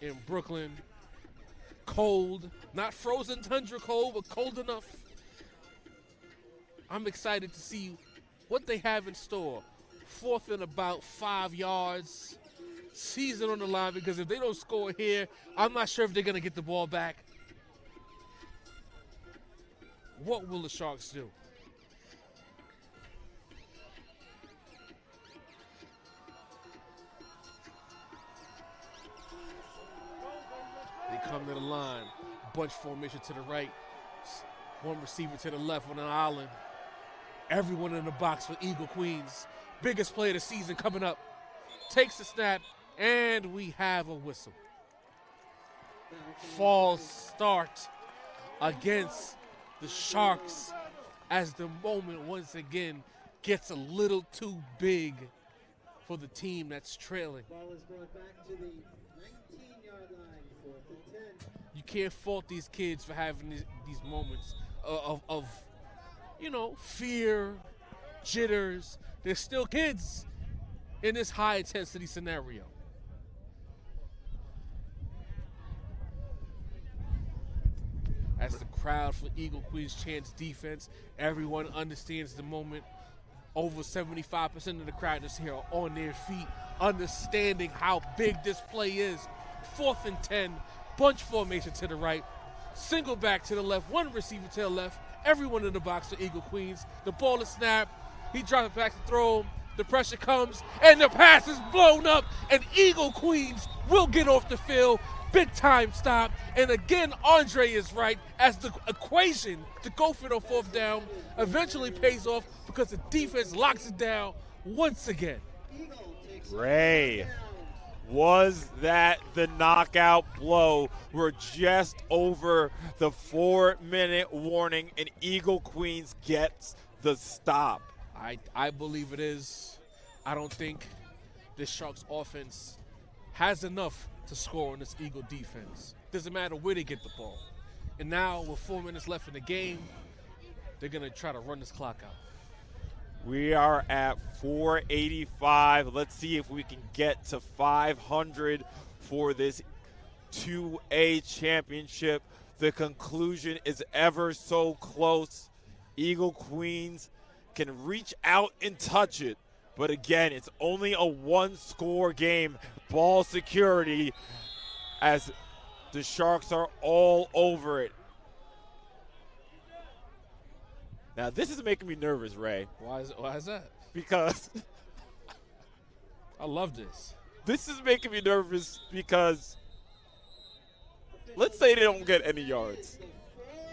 In Brooklyn, cold, not frozen tundra cold, but cold enough. I'm excited to see what they have in store. 4th and about 5 yards. Season on the line, because if they don't score here, I'm not sure if they're going to get the ball back. What will the Sharks do? They come to the line. Bunch formation to the right. One receiver to the left on an island. Everyone in the box for Eagle Queens. Biggest play of the season coming up. Takes the snap, and we have a whistle. False start against the Sharks as the moment once again gets a little too big for the team that's trailing. Ball is brought back to the 19-yard line, 4th and 10. You can't fault these kids for having these moments of fear, jitters. They're still kids in this high-intensity scenario. As the crowd for Eagle Queens chants defense, everyone understands the moment. Over 75% of the crowd is here on their feet, understanding how big this play is. 4th and 10, bunch formation to the right, single back to the left, one receiver to the left, everyone in the box for Eagle Queens. The ball is snapped. He drops it back to throw. The pressure comes, and the pass is blown up, and Eagle Queens will get off the field. Big time stop. And again, Andre is right, as the equation to go for the 4th down eventually pays off because the defense locks it down once again. Ray, was that the knockout blow? We're just over the 4-minute warning, and Eagle Queens gets the stop. I believe it is. I don't think this Sharks offense has enough to score on this Eagle defense. Doesn't matter where they get the ball. And now with 4 minutes left in the game, they're going to try to run this clock out. We are at 485. Let's see if we can get to 500 for this 2A championship. The conclusion is ever so close. Eagle Queens can reach out and touch it. But again, it's only a one-score game. Ball security as the Sharks are all over it. Now, this is making me nervous, Ray. Why is that? Because I love this. This is making me nervous because let's say they don't get any yards.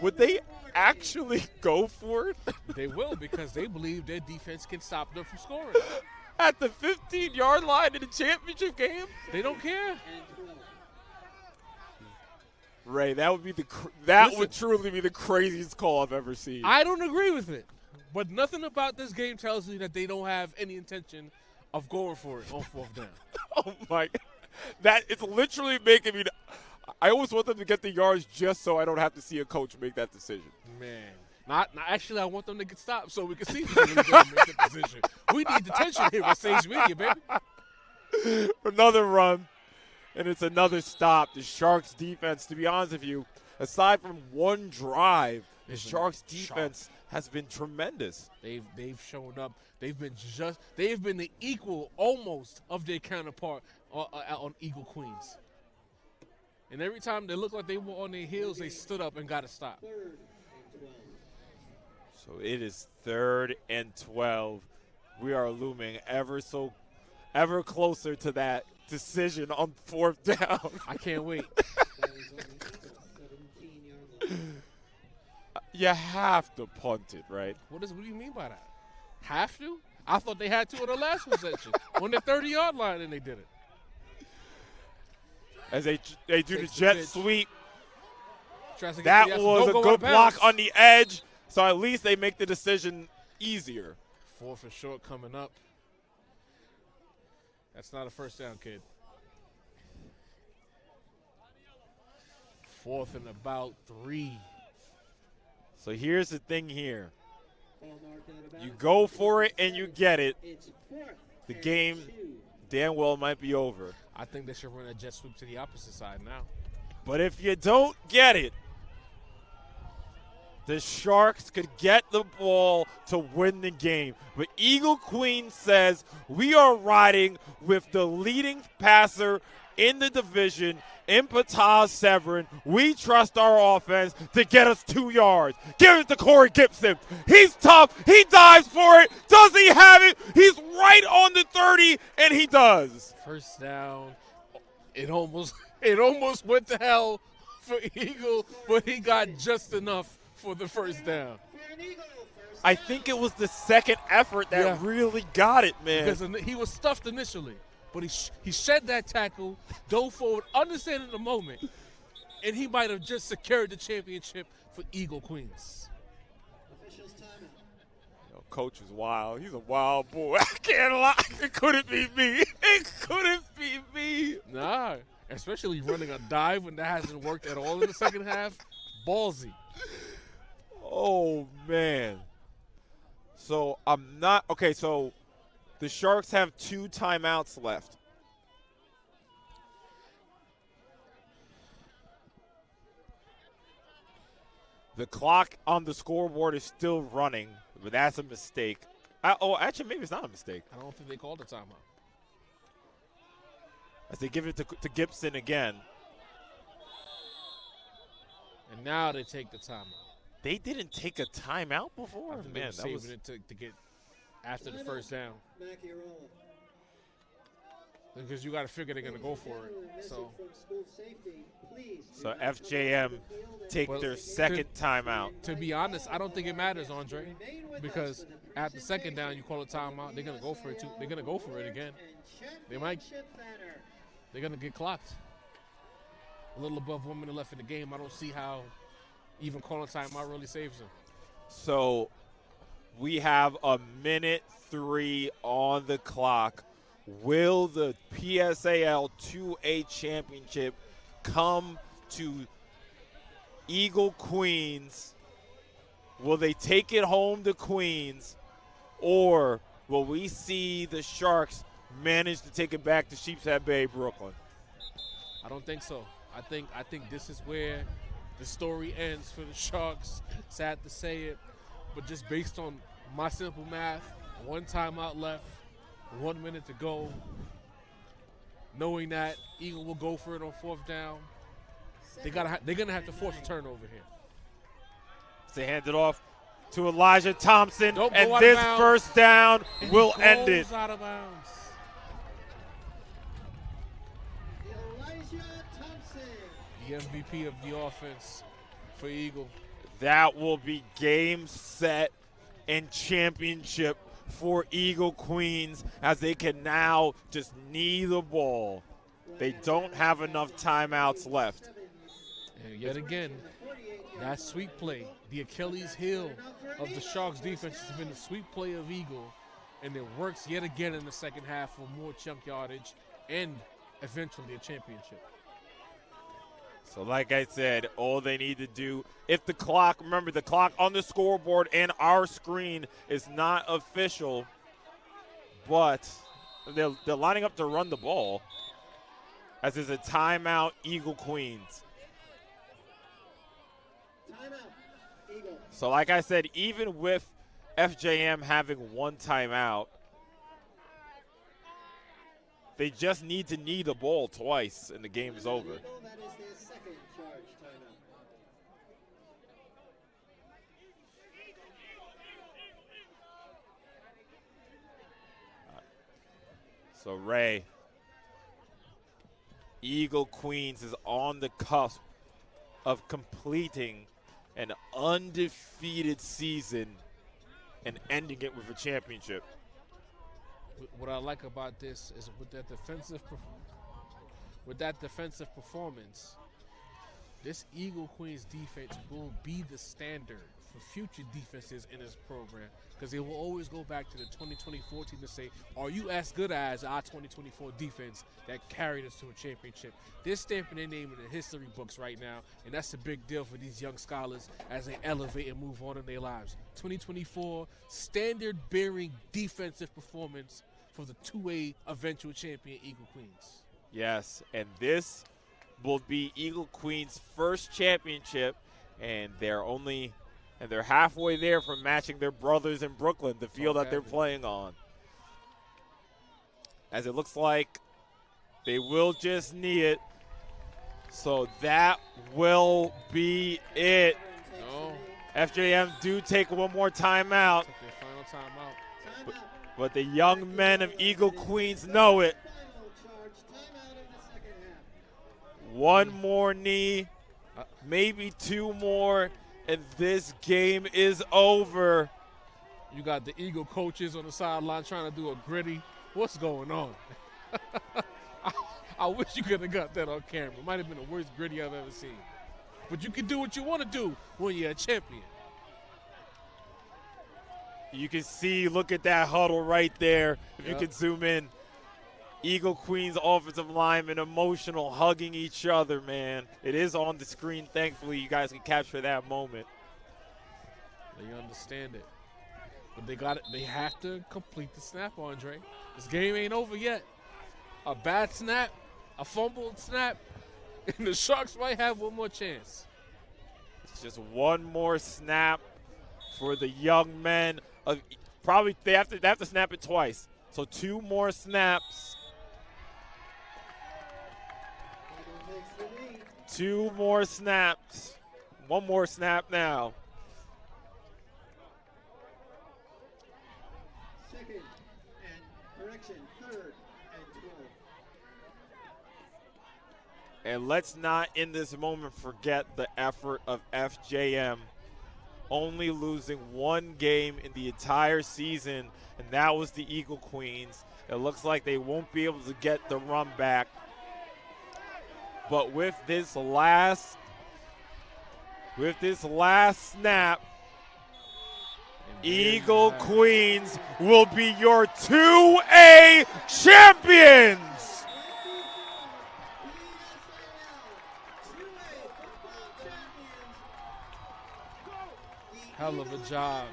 Would they actually go for it? They will, because they believe their defense can stop them from scoring. At the 15-yard line in the championship game? They don't care. Ray, that would be would truly be the craziest call I've ever seen. I don't agree with it. But nothing about this game tells me that they don't have any intention of going for it on 4th down. Oh, my. It's literally making me – I always want them to get the yards just so I don't have to see a coach make that decision. Man. Actually, I want them to get stopped so we can see who's really going to make the decision. We need the tension here with Sage Media, baby. Another run, and it's another stop. The Sharks' defense, to be honest with you, aside from one drive, the Sharks' defense has been tremendous. They've shown up. They've been the equal almost of their counterpart on Eagle Queens. And every time they looked like they were on their heels, they stood up and got a stop. So it is 3rd and 12. We are looming ever closer to that decision on 4th down. I can't wait. You have to punt it, right? What do you mean by that? Have to? I thought they had to in the last possession on the 30-yard line, and they did it. As they do the Takes the jet pitch. sweep. Tries to get That the- was don't a go out good of bounds. block on the edge, so at least they make the decision easier. 4th and short coming up. That's not a first down, kid. 4th and about 3. So here's the thing here. You go for it and you get it. The game damn well might be over. I think they should run a jet sweep to the opposite side now. But if you don't get it, the Sharks could get the ball to win the game. But Eagle Queen says we are riding with the leading passer in the division, in Pataz Severin. We trust our offense to get us 2 yards. Give it to Corey Gibson. He's tough. He dives for it. Does he have it? He's right on the 30, and he does. First down. It almost went to hell for Eagle, but he got just enough for the first down. I think it was the second effort that really got it, man. Because he was stuffed initially, but he shed that tackle, dove forward, understanding the moment, and he might have just secured the championship for Eagle Queens. Coach is wild. He's a wild boy. I can't lie. It couldn't be me. It couldn't be me. Nah, especially running a dive when that hasn't worked at all in the second half. Ballsy. Oh, man. So I'm not – okay, so the Sharks have 2 timeouts left. The clock on the scoreboard is still running, but that's a mistake. Actually, maybe it's not a mistake. I don't think they called a timeout. As they give it to Gibson again. And now they take the timeout. They didn't take a timeout before? I think they Man, were that saving was it to get after the first down. Because you got to figure they're going to go for it. So FJM take Well, their second timeout. To be honest, I don't think it matters, Andre, because at the second down, you call a timeout, they're going to go for it too. They're going to go for it again. They're going to get clocked. A little above 1 minute left in the game. I don't see how even calling timeout really saves them. So we have a minute 3 on the clock. Will the PSAL 2A championship come to Eagle Queens? Will they take it home to Queens? Or will we see the Sharks manage to take it back to Sheepshead Bay, Brooklyn? I don't think so. I think this is where the story ends for the Sharks. Sad to say it, but just based on my simple math, 1 timeout left, 1 minute to go. Knowing that Eagle will go for it on 4th down, they're gonna have to force a turnover here. They hand it off to Elijah Thompson, Don't go and out of this bounds. first down And will he end it. goes out of bounds. The MVP of the offense for Eagle. That will be game, set, and championship for Eagle Queens as they can now just knee the ball. They don't have enough timeouts left. And yet again, that sweep play, the Achilles heel of the Sharks defense has been the sweep play of Eagle, and it works yet again in the second half for more chunk yardage and eventually a championship. So like I said, all they need to do, if the clock, remember the clock on the scoreboard and our screen is not official, but they're lining up to run the ball as there's a timeout, Eagle Queens. Timeout, Eagle. So like I said, even with FJM having 1 timeout, they just need to knee the ball twice and the game is over. Eagle, that is their second charge timeout. So Ray, Eagle Queens is on the cusp of completing an undefeated season and ending it with a championship. What I like about this is with that defensive performance, this Eagle Queens defense will be the standard for future defenses in this program, because they will always go back to the 2024 team to say, are you as good as our 2024 defense that carried us to a championship? They're stamping their name in the history books right now, and that's a big deal for these young scholars as they elevate and move on in their lives. 2024 standard-bearing defensive performance for the 2A eventual champion Eagle Queens. Yes, and this will be Eagle Queens' first championship, and they're halfway there from matching their brothers in Brooklyn, the field that they're playing on. As it looks like they will just need it. So that will be it. No. FJM do take one more timeout. Take their final timeout. But the young men of Eagle Queens know it. One more knee, maybe two more, and this game is over. You got the Eagle coaches on the sideline trying to do a gritty. What's going on? I wish you could have got that on camera. It might have been the worst gritty I've ever seen. But you can do what you want to do when you're a champion. You can see, look at that huddle right there. If you can zoom in. Eagle Queens offensive linemen emotional, hugging each other, man. It is on the screen. Thankfully, you guys can capture that moment. They understand it. But they have to complete the snap, Andre. This game ain't over yet. A bad snap, a fumbled snap, and the Sharks might have one more chance. It's just one more snap for the young men. Probably they have to snap it twice. So two more snaps. Two more snaps. One more snap now. Second and correction, third and 12. And let's not in this moment forget the effort of FJM. Only losing one game in the entire season, and that was the Eagle Queens. It looks like they won't be able to get the run back. But with this last snap, Eagle Queens will be your 2A champions. Hell of a job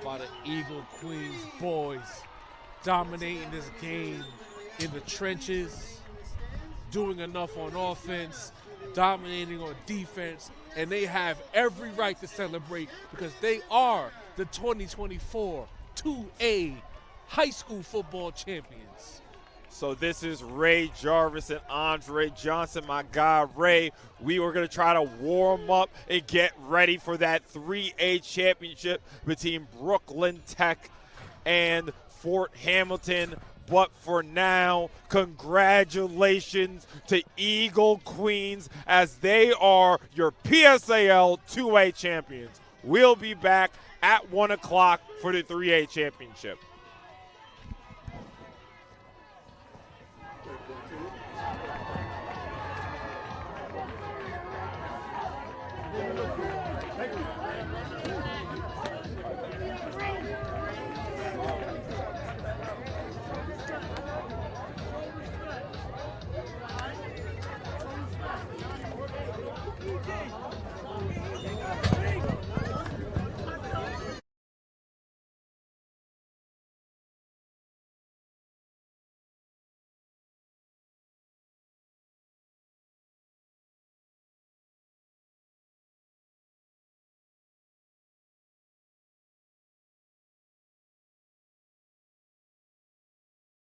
by the Eagle Queens boys, dominating this game in the trenches, doing enough on offense, dominating on defense, and they have every right to celebrate because they are the 2024 2A high school football champions. So this is Ray Jarvis and Andre Johnson, my guy Ray. We were going to try to warm up and get ready for that 3A championship between Brooklyn Tech and Fort Hamilton. But for now, congratulations to Eagle Queens as they are your PSAL 2A champions. We'll be back at 1 o'clock for the 3A championship.